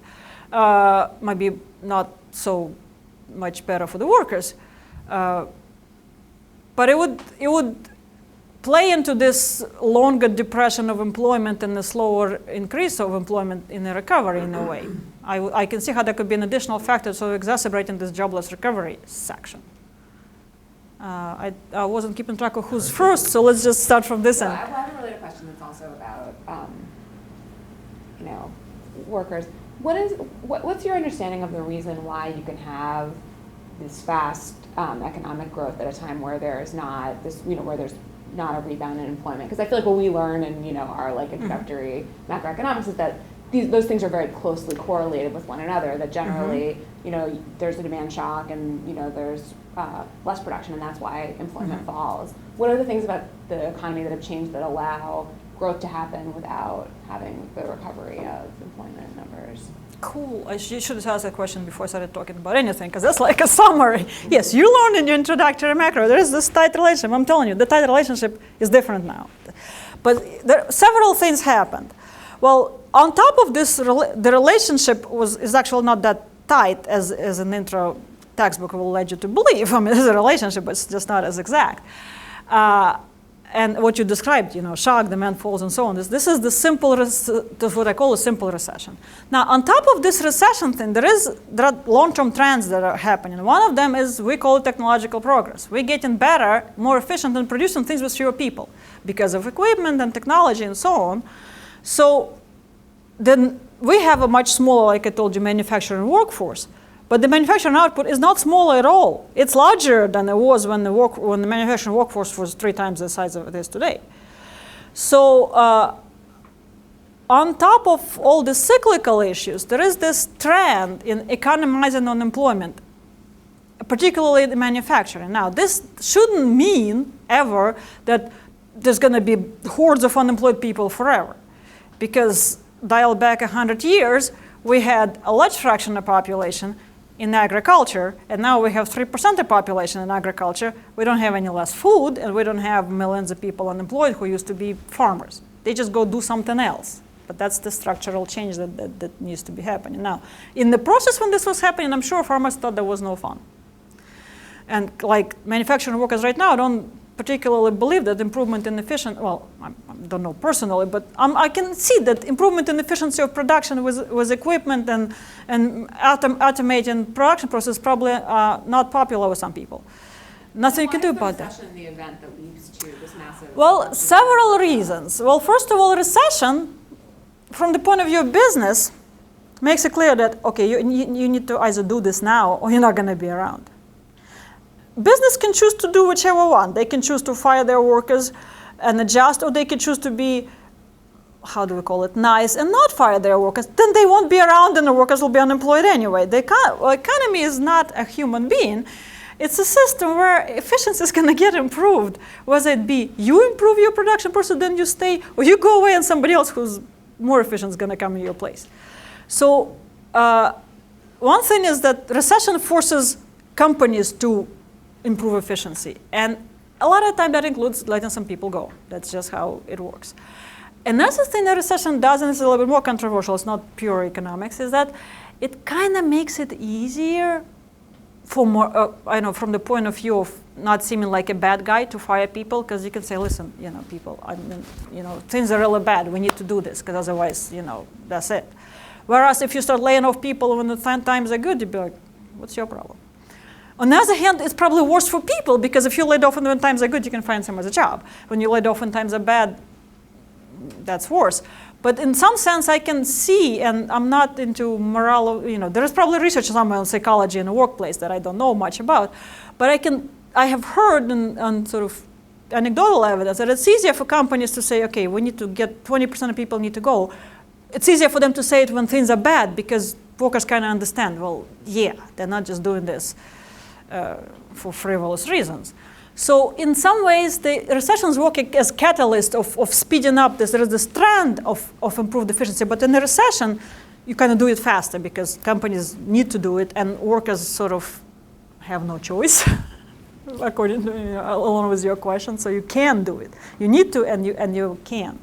Maybe not so much better for the workers. But it would play into this longer depression of employment and the slower increase of employment in the recovery in a way. I can see how that could be an additional factor, so exacerbating this jobless recovery section. I wasn't keeping track of who's first, so let's just start from this So end. I have a related question that's also about, workers. What's your understanding of the reason why you can have this fast economic growth at a time where there's not this, where there's not a rebound in employment? Because I feel like what we learn in, our like introductory macroeconomics is that those things are very closely correlated with one another. That generally, there's a demand shock and there's less production, and that's why employment falls. What are the things about the economy that have changed that allow growth to happen without having the recovery of employment numbers? Cool. You should have asked that question before I started talking about anything, because that's like a summary. Yes, you learned in your introductory macro, there is this tight relationship. I'm telling you, the tight relationship is different now. But several things happened. Well, on top of this, the relationship is actually not that tight as an intro textbook will lead you to believe. I mean, there's a relationship, but it's just not as exact. And what you described, shock, demand falls, and so on. This is the simple, what I call a simple recession. Now, on top of this recession thing, there are long-term trends that are happening. One of them is we call it technological progress. We're getting better, more efficient, and producing things with fewer people because of equipment and technology and so on. So then we have a much smaller, like I told you, manufacturing workforce. But the manufacturing output is not small at all. It's larger than it was when the manufacturing workforce was 3 times the size of it is today. So on top of all the cyclical issues, there is this trend in economizing unemployment, particularly in manufacturing. Now, this shouldn't mean ever that there's going to be hordes of unemployed people forever. Because dial back 100 years, we had a large fraction of the population in agriculture, and now we have 3% of the population in agriculture. We don't have any less food, and we don't have millions of people unemployed who used to be farmers. They just go do something else. But that's the structural change that needs to be happening. Now, in the process when this was happening, I'm sure farmers thought there was no fun. And like manufacturing workers right now don't particularly believe that improvement in efficiency, well, I don't know personally, but I can see that improvement in efficiency of production with equipment and automating production process probably not popular with some people. Nothing you can do about that. Why is the recession the event that leads to this massive? Well, several reasons. Well, first of all, recession, from the point of view of business, makes it clear that, okay, you need to either do this now or you're not going to be around. Business can choose to do whichever one. They can choose to fire their workers and adjust, or they can choose to be, how do we call it, nice and not fire their workers. Then they won't be around and the workers will be unemployed anyway. The economy is not a human being. It's a system where efficiency is going to get improved. Whether it be you improve your production process, then you stay, or you go away and somebody else who's more efficient is going to come in your place. So one thing is that recession forces companies to improve efficiency. And a lot of the time that includes letting some people go. That's just how it works. Another thing that recession does, and it's a little bit more controversial, it's not pure economics, is that it kind of makes it easier for more, from the point of view of not seeming like a bad guy to fire people, because you can say, listen, people, things are really bad. We need to do this, because otherwise, that's it. Whereas if you start laying off people when the times are good, you'd be like, what's your problem? On the other hand, it's probably worse for people, because if you're laid off when times are good, you can find some other job. When you're laid off when times are bad, that's worse. But in some sense, I can see, and I'm not into morale, there is probably research somewhere on psychology in the workplace that I don't know much about, but I have heard and sort of anecdotal evidence that it's easier for companies to say, okay, we need to get 20% of people need to go. It's easier for them to say it when things are bad because workers kind of understand, well, yeah, they're not just doing this for frivolous reasons. So in some ways, the recessions work as catalyst of speeding up this. There is this trend of improved efficiency, but in a recession, you kind of do it faster because companies need to do it and workers sort of have no choice, according to, along with your question. So you can do it. You need to, and you can.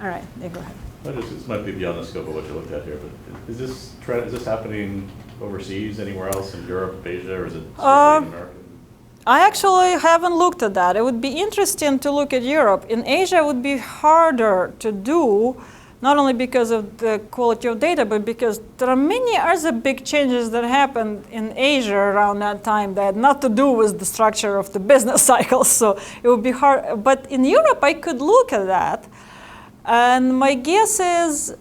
All right, yeah, go ahead. This might be beyond the scope of what you looked at here, but is this happening overseas, anywhere else in Europe, Asia, or is it strictly America? I actually haven't looked at that. It would be interesting to look at Europe. In Asia, it would be harder to do, not only because of the quality of data, but because there are many other big changes that happened in Asia around that time that had not to do with the structure of the business cycle. So it would be hard. But in Europe, I could look at that. And my guess is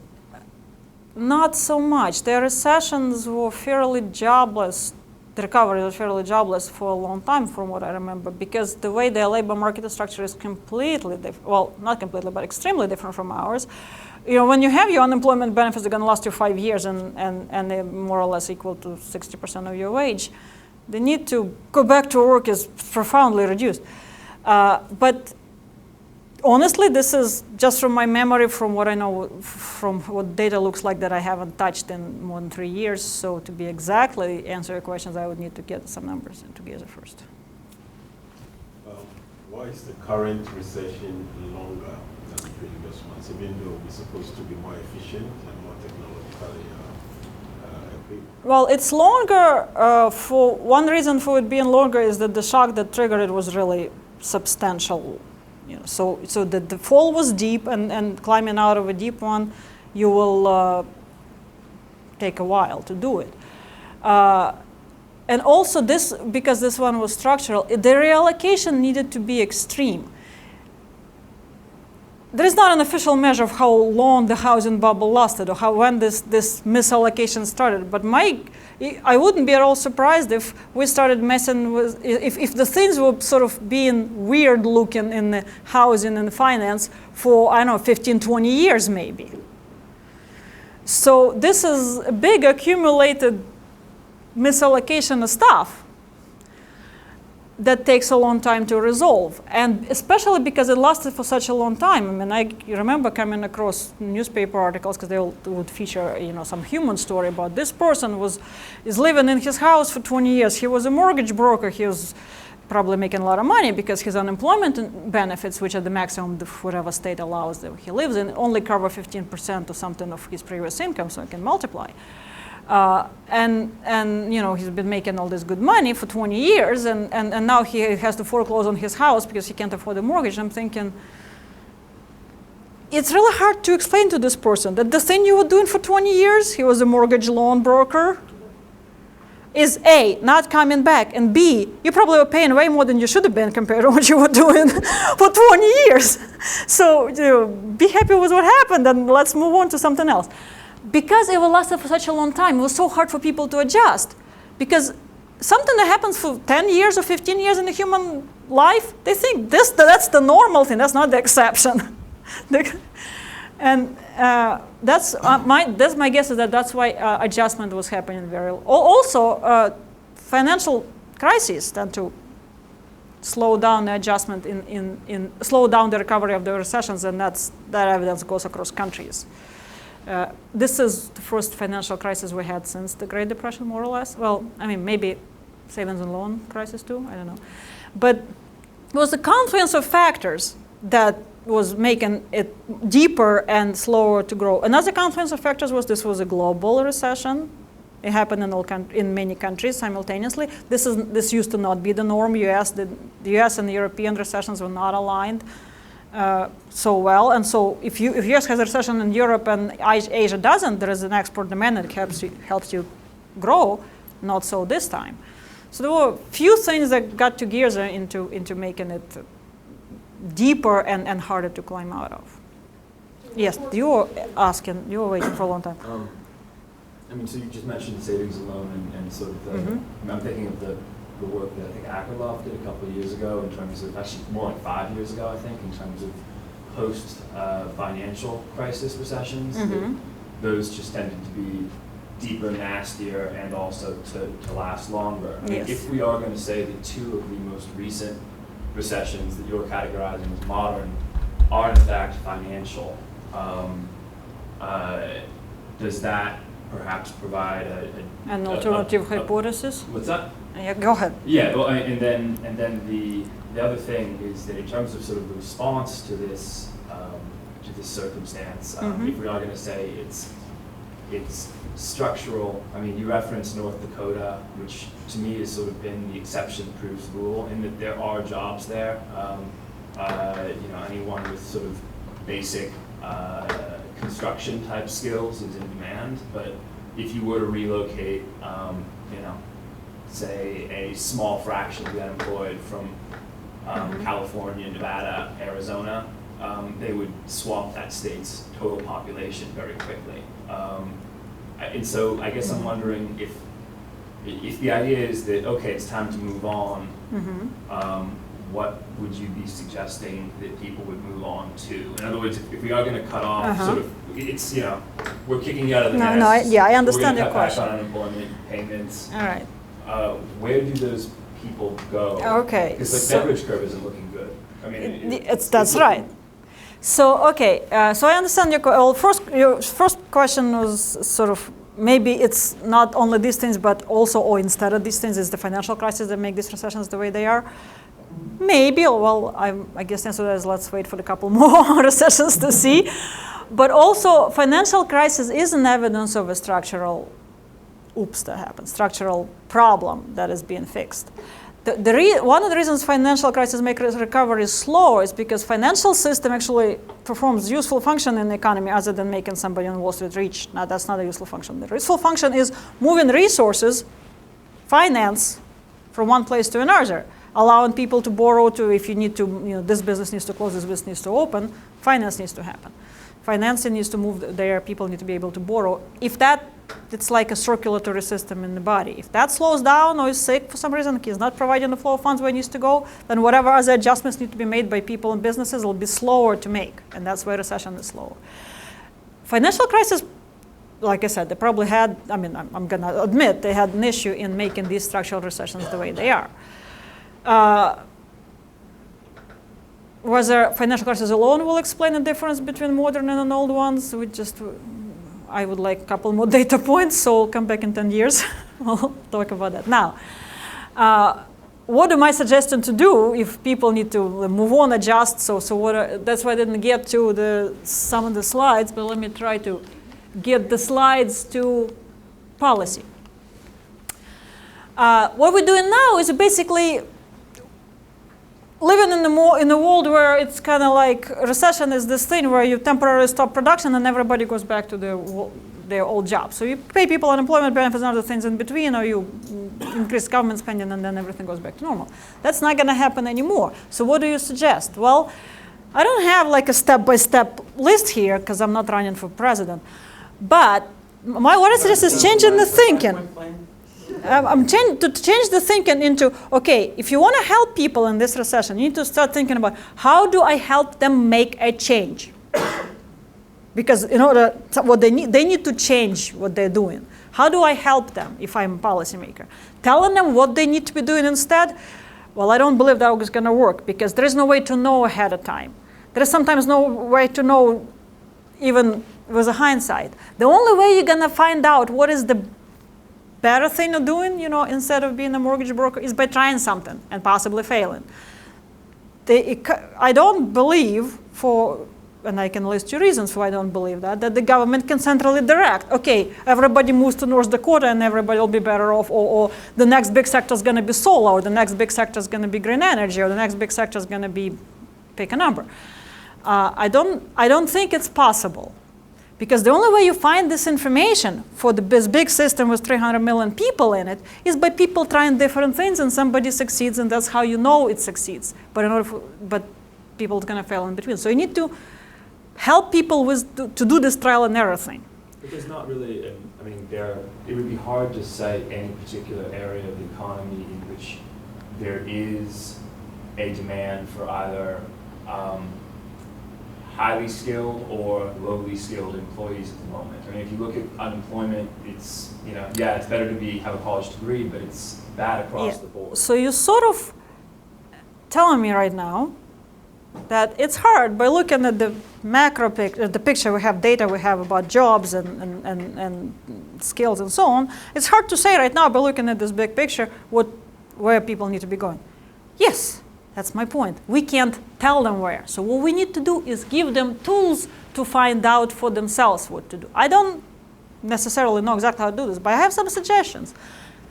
not so much. Their recessions were fairly jobless. The recovery was fairly jobless for a long time, from what I remember, because the way their labor market structure is completely different. Well, not completely, but extremely different from ours. When you have your unemployment benefits, they're going to last you 5 years, and they're more or less equal to 60% of your wage. The need to go back to work is profoundly reduced. But honestly, this is just from my memory, from what I know, from what data looks like that I haven't touched in more than 3 years. So to be exactly answer your questions, I would need to get some numbers together first. Why is the current recession longer than the previous ones, even though we're supposed to be more efficient and more technologically equipped? Well, it's longer. For one reason for it being longer is that the shock that triggered it was really substantial. So the fall was deep, and climbing out of a deep one, you will take a while to do it. And also because this one was structural, the reallocation needed to be extreme. There is not an official measure of how long the housing bubble lasted or when this misallocation started. But I wouldn't be at all surprised if we started messing with, if the things were sort of being weird looking in the housing and finance for, 15, 20 years maybe. So this is a big accumulated misallocation of stuff that takes a long time to resolve, and especially because it lasted for such a long time. I remember coming across newspaper articles because they would feature, some human story about this person is living in his house for 20 years. He was a mortgage broker. He was probably making a lot of money because his unemployment benefits, which are the maximum whatever state allows that he lives in, only cover 15% or something of his previous income, so it can multiply. And he's been making all this good money for 20 years, and now he has to foreclose on his house because he can't afford the mortgage. I'm thinking, it's really hard to explain to this person that the thing you were doing for 20 years, he was a mortgage loan broker, is A, not coming back, and B, you probably were paying way more than you should have been compared to what you were doing for 20 years. So be happy with what happened, and let's move on to something else. Because it will last for such a long time, it was so hard for people to adjust. Because something that happens for 10 years or 15 years in a human life, they think that's the normal thing, that's not the exception. And that's my guess is that's why adjustment was happening very. Also, financial crises tend to slow down the adjustment slow down the recovery of the recessions, and that evidence goes across countries. This is the first financial crisis we had since the Great Depression, more or less. Well, maybe savings and loan crisis too, I don't know. But it was the confluence of factors that was making it deeper and slower to grow. Another confluence of factors was this was a global recession. It happened in many countries simultaneously. This used to not be the norm. The US and the European recessions were not aligned so well, and so if US has a recession in Europe and Asia doesn't, there is an export demand that helps you grow. Not so this time. So there were a few things that got together into making it deeper and harder to climb out of. Yes, you were waiting for a long time. So you just mentioned savings and loan and sort of I'm thinking of the the work that I think Akerlof did a couple of years ago in terms of, actually more like 5 years ago, I think, in terms of post-financial crisis recessions. Mhm. Those just tended to be deeper, nastier, and also to last longer. I mean, Yes. if we are going to say that 2 of the most recent recessions that you're categorizing as modern are in fact financial, does that perhaps provide An alternative a- hypothesis? What's that? Yeah, go ahead. Yeah, well, and then the other thing is that in terms of sort of the response to this circumstance, Mhm. if we are going to say it's structural, I mean, you referenced North Dakota, which to me has sort of been the exception proves the rule, in that there are jobs there. Anyone with sort of basic construction type skills is in demand, but if you were to relocate, say a small fraction of the unemployed from California, Nevada, Arizona, they would swamp that state's total population very quickly. And so I guess I'm wondering if the idea is that, okay, it's time to move on, what would you be suggesting that people would move on to? In other words, if we are going to cut off sort of, it's, we're kicking you out of the nest. I understand your We're going to question. cut back on unemployment payments. All right. Where do those people go? Okay, Because the so- beverage curve isn't looking good. I mean, That's right. So, okay, so I understand your first question was sort of, maybe it's not only these things, but also, or instead of these things, is the financial crisis that make these recessions the way they are. Maybe, well, I guess the answer is let's wait for a couple more recessions to see. But also, financial crisis is an evidence of a structural oops that happened, structural problem that is being fixed. One of the reasons financial crisis make recovery slow is because financial system actually performs useful function in the economy other than making somebody on Wall Street rich. Now, that's not a useful function. The useful function is moving resources, finance, from one place to another, allowing people to borrow to, if you need to, this business needs to close, this business needs to open, finance needs to happen. Financing needs to move there, people need to be able to borrow. If it's like a circulatory system in the body. If that slows down or is sick for some reason, is not providing the flow of funds where it needs to go, then whatever other adjustments need to be made by people and businesses will be slower to make, and that's why recession is slower. Financial crisis, like I said, they probably had, I'm going to admit, they had an issue in making these structural recessions the way they are. Whether financial crisis alone will explain the difference between modern and an old ones, I would like a couple more data points, so I'll come back in 10 years. We'll talk about that. Now, what am I suggesting to do if people need to move on, adjust? That's why I didn't get to some of the slides, but let me try to get the slides to policy. What we're doing now is basically living in a world where it's kind of like recession is this thing where you temporarily stop production and everybody goes back to their old job. So you pay people unemployment benefits and other things in between, or you increase government spending and then everything goes back to normal. That's not going to happen anymore. So what do you suggest? Well, I don't have like a step-by-step list here because I'm not running for president. But what I suggest is changing the thinking. I'm to change the thinking into, okay, if you want to help people in this recession, you need to start thinking about how do I help them make a change? Because in order what they need to change what they're doing. How do I help them if I'm a policymaker? Telling them what they need to be doing instead? Well, I don't believe that is going to work because there is no way to know ahead of time. There is sometimes no way to know even with a hindsight. The only way you're going to find out what is the better thing of doing, instead of being a mortgage broker, is by trying something and possibly failing. I don't believe, and I can list you reasons why I don't believe that the government can centrally direct. Okay, everybody moves to North Dakota and everybody will be better off, or the next big sector is going to be solar, or the next big sector is going to be green energy, or the next big sector is going to be, pick a number. I don't think it's possible. Because the only way you find this information for this big system with 300 million people in it is by people trying different things, and somebody succeeds, and that's how you know it succeeds. But people are going to fail in between. So you need to help people to do this trial and error thing. But there's not really, it would be hard to cite any particular area of the economy in which there is a demand for either highly skilled or lowly skilled employees at the moment. I mean, if you look at unemployment, it's, yeah, it's better to have a college degree, but it's bad across the board. So you're sort of telling me right now that it's hard by looking at the macro picture, the picture we have, data we have about jobs and skills and so on. It's hard to say right now by looking at this big picture where people need to be going. Yes, that's my point. We can't tell them where. So what we need to do is give them tools to find out for themselves what to do. I don't necessarily know exactly how to do this, but I have some suggestions.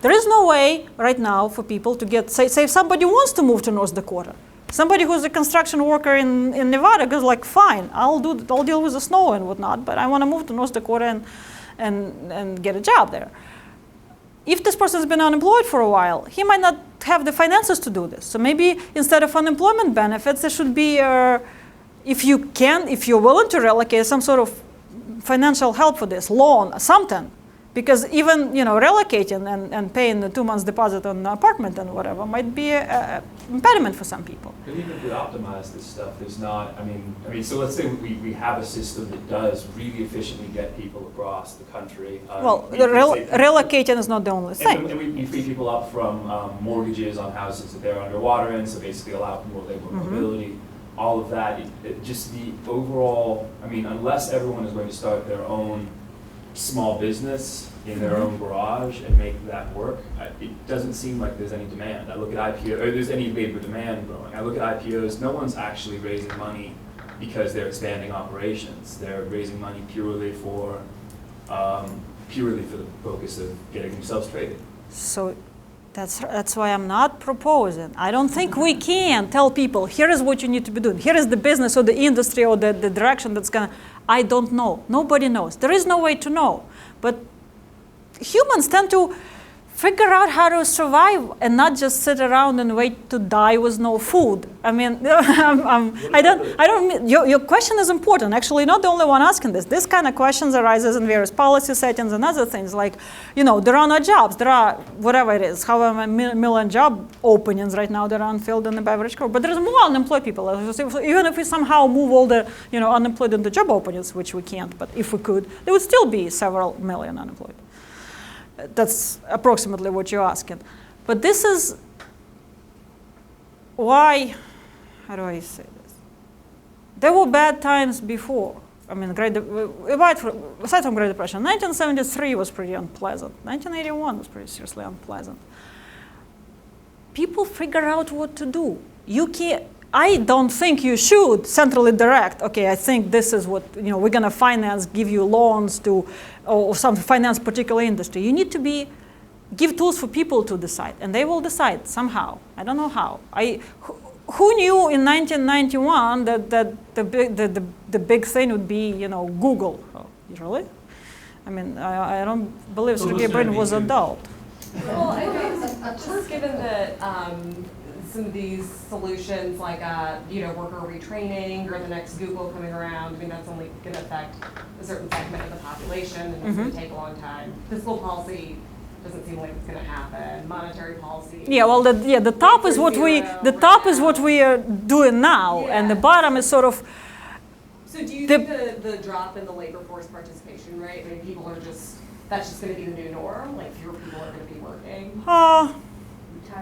There is no way right now for people to get, say if somebody wants to move to North Dakota, somebody who's a construction worker in Nevada goes like, fine, I'll deal with the snow and whatnot, but I want to move to North Dakota and get a job there. If this person's been unemployed for a while, he might not have the finances to do this. So maybe instead of unemployment benefits, there should be, if you're willing to relocate, some sort of financial help for this, loan, something. Because even relocating and paying the 2 months deposit on an apartment and whatever might be an impediment for some people. But even if we optimize this stuff, there's not. I mean. So let's say we have a system that does really efficiently get people across the country. Relocating is not the only thing. And we free people up from mortgages on houses that they're underwater in, so basically allow more labor mobility. All of that, just the overall. I mean, unless everyone is going to start their own small business in their own garage and make that work, it doesn't seem like there's any demand. I look at IPO, or there's any labor demand growing. I look at IPOs, no one's actually raising money because they're expanding operations. They're raising money purely for the focus of getting themselves traded. So that's why I'm not proposing. I don't think we can tell people, here is what you need to be doing. Here is the business or the industry or the direction that's going to... I don't know. Nobody knows. There is no way to know. But humans tend to figure out how to survive and not just sit around and wait to die with no food. I mean, your question is important. Actually, you're not the only one asking this. This kind of questions arises in various policy settings and other things like, there are no jobs. There are, whatever it is, however million job openings right now that are unfilled in the beverage corp. But there's more unemployed people. Even if we somehow move all the unemployed into job openings, which we can't, but if we could, there would still be several million unemployed. That's approximately what you're asking. But this is why, how do I say this? There were bad times before. I mean, aside from Great Depression, 1973 was pretty unpleasant. 1981 was pretty seriously unpleasant. People figure out what to do. I don't think you should centrally direct, okay, I think this is what, we're going to finance, give you loans to, or some finance particular industry. You need to give tools for people to decide, and they will decide somehow. I don't know how. Who knew in 1991 that the big thing would be, Google? Oh, really? I mean, I don't believe Sergey Brin was adult. Well, I think just given that some of these solutions like worker retraining or the next Google coming around, I mean, that's only going to affect a certain segment of the population, and it's going to take a long time. Fiscal policy doesn't seem like it's going to happen. Monetary policy. Yeah, well, the top is what we are doing now, and the bottom is sort of. So do you think the drop in the labor force participation rate? I mean, that's just going to be the new norm. Like fewer people are going to be working.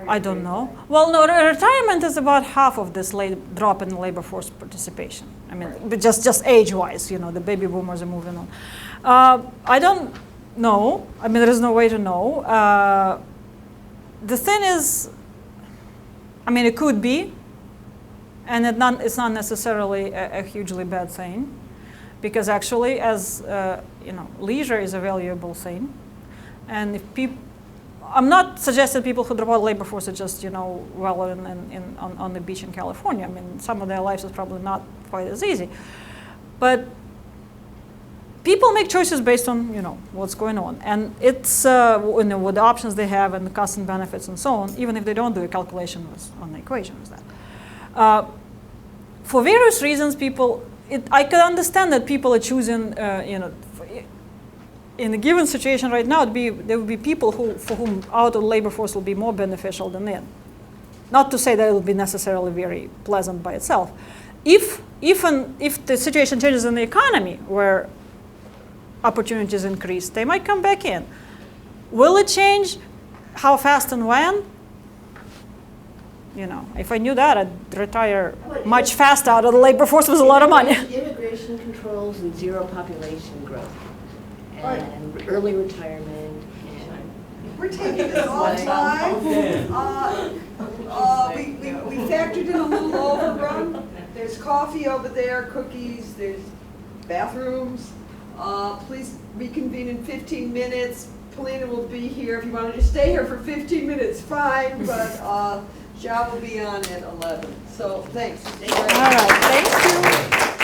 I don't know. Well, no, retirement is about half of this drop in labor force participation. I mean, but just age-wise, the baby boomers are moving on. I don't know. I mean, there is no way to know. The thing is, I mean, it could be, and it's not necessarily a hugely bad thing, because actually, as leisure is a valuable thing, and if people. I'm not suggesting people who drop out of labor force are just, well on the beach in California. I mean, some of their lives is probably not quite as easy. But people make choices based on, what's going on. And it's, with the options they have and the costs and benefits and so on, even if they don't do a calculation on the equation with that. For various reasons, I can understand that people are choosing, in a given situation right now, there would be people for whom out of the labor force will be more beneficial than in. Not to say that it will be necessarily very pleasant by itself. If the situation changes in the economy where opportunities increase, they might come back in. Will it change? How fast and when? You know, if I knew that, I'd retire much faster out of the labor force with a lot of money. Immigration controls and zero population growth, and early retirement, and We're taking this offline. We factored in a little overrun. There's coffee over there, cookies, there's bathrooms. Please reconvene in 15 minutes. Polina will be here. If you want to just stay here for 15 minutes, fine, but Job will be on at 11. So thanks. All right, thank you.